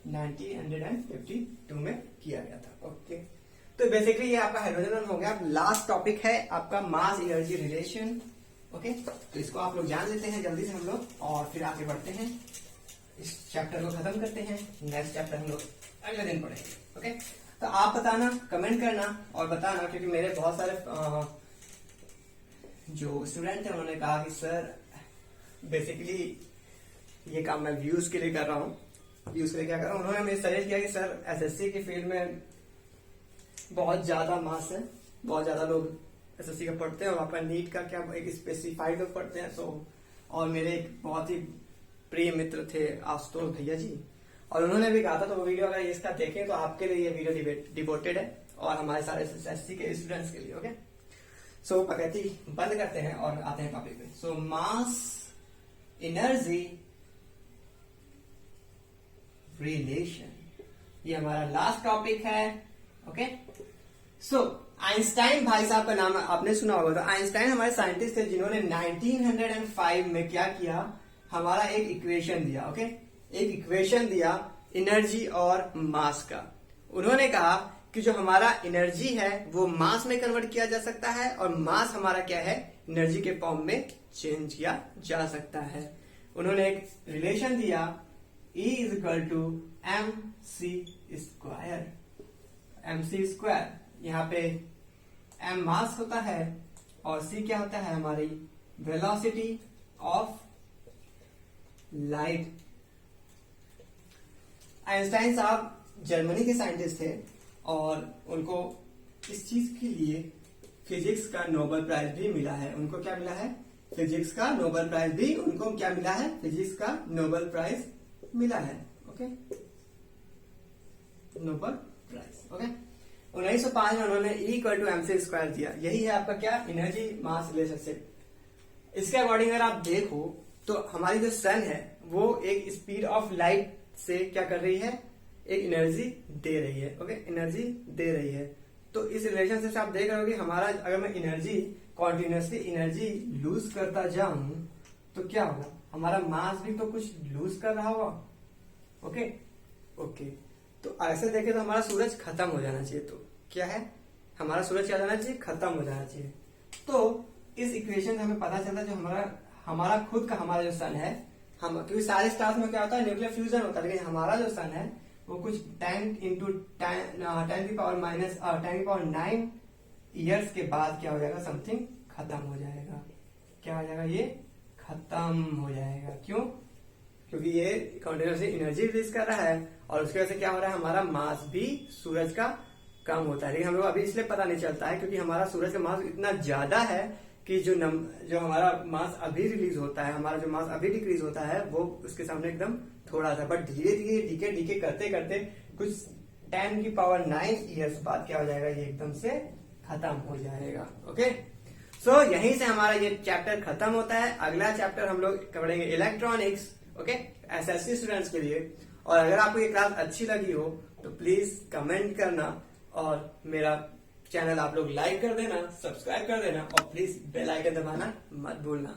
1952 में किया गया था। ओके, तो बेसिकली ये आपका हाइड्रोजन हो गया। अब लास्ट टॉपिक है आपका मास एनर्जी रिलेशन। ओके, तो इसको आप लोग जान लेते हैं जल्दी से हम लोग, और फिर आगे बढ़ते हैं, इस चैप्टर को खत्म करते हैं। नेक्स्ट चैप्टर हम लोग अगले दिन पढ़ेंगे। ओके, तो आप बताना, कमेंट करना और बताना, क्योंकि मेरे बहुत सारे जो स्टूडेंट थे उन्होंने कहा कि सर बेसिकली ये काम मैं व्यूज के लिए कर रहा हूँ, व्यूज के लिए क्या कर रहा हूँ। उन्होंने मुझे सजेस्ट किया कि सर एसएससी की फील्ड में बहुत ज्यादा मास है, बहुत ज्यादा लोग एसएससी का पढ़ते हैं, और आपका नीट का क्या एक स्पेसिफाइड लोग पढ़ते हैं। सो और मेरे एक बहुत ही प्रिय मित्र थे आशुतोष भैया जी, और उन्होंने भी कहा था, तो वो वीडियो अगर इसका देखें तो आपके लिए ये वीडियो डिवोटेड है, और हमारे सारे एसएससी के स्टूडेंट्स के लिए। ओके, सो पकैती बंद करते हैं और आते हैं टॉपिक पे। सो मास एनर्जी रिलेशन, ये हमारा लास्ट टॉपिक है। ओके, सो आइंस्टाइन भाई साहब का नाम आपने सुना होगा। तो आइंस्टाइन हमारे साइंटिस्ट थे जिन्होंने 1905 में क्या किया, हमारा एक इक्वेशन दिया। ओके, एक इक्वेशन दिया एनर्जी और मास का। उन्होंने कहा कि जो हमारा एनर्जी है वो मास में कन्वर्ट किया जा सकता है, और मास हमारा क्या है, एनर्जी के फॉर्म में चेंज किया जा सकता है। उन्होंने एक रिलेशन दिया, E = mc² square, mc square. यहाँ पे m मास होता है और c क्या होता है, हमारी वेलोसिटी ऑफ लाइट। आइंस्टाइन साहब जर्मनी के साइंटिस्ट थे और उनको इस चीज के लिए फिजिक्स का नोबेल प्राइज भी मिला है। उनको क्या मिला है, फिजिक्स का नोबेल प्राइज भी उनको क्या मिला है, फिजिक्स का नोबेल प्राइज मिला है। Okay, Nobel prize. ओके, 1905 में उन्होंने E equal to mc square दिया। यही है आपका क्या, एनर्जी मास रिलेशनशिप। इसके अकॉर्डिंग अगर आप देखो तो हमारी जो सन है वो एक स्पीड ऑफ लाइट से क्या कर रही है, एक एनर्जी दे रही है। ओके, एनर्जी दे रही है। तो इस रिलेशनशिप से आप देख रहे हो कि हमारा अगर मैं एनर्जी कॉन्टिन्यूसली एनर्जी लूज करता जाऊं तो क्या होगा, हमारा मास भी तो कुछ लूज कर रहा होगा। ओके ओके, तो ऐसे देखे तो हमारा सूरज खत्म हो जाना चाहिए। तो क्या है, हमारा सूरज क्या जाना चाहिए, खत्म हो जाना चाहिए। तो इस इक्वेशन से हमें पता चलता है जो हमारा खुद का हमारा जो सन है, हम क्योंकि सारे स्टार्स में क्या होता है, न्यूक्लियर फ्यूजन होता है, लेकिन हमारा जो सन है वो कुछ 10 इंटू 10 की पावर माइनस 10 की पावर 9 ईयर्स के बाद क्या हो जाएगा, समथिंग खत्म हो जाएगा। क्या हो जाएगा, ये खत्म हो जाएगा। क्यों, क्योंकि ये कंटिन्यूसली एनर्जी रिलीज कर रहा है और उसकी वजह से क्या हो रहा है, हमारा मास भी सूरज का कम होता है। लेकिन हम लोग अभी इसलिए पता नहीं चलता है क्योंकि हमारा सूरज का मास इतना ज्यादा है कि जो हमारा मास अभी रिलीज होता है, हमारा जो मास अभी डिक्रीज होता है वो उसके सामने एकदम थोड़ा सा, बट धीरे धीरे डीके करते करते कुछ 10 की पावर 9 ईयर्स बाद क्या हो जाएगा, ये एकदम से खत्म हो जाएगा। ओके, सो यहीं से हमारा ये चैप्टर खत्म होता है। अगला चैप्टर हम लोग पढ़ेंगे इलेक्ट्रॉनिक्स। ओके, एसएससी स्टूडेंट्स के लिए। और अगर आपको ये क्लास अच्छी लगी हो तो प्लीज कमेंट करना और मेरा चैनल आप लोग लाइक कर देना, सब्सक्राइब कर देना और प्लीज बेल आइकन दबाना मत भूलना।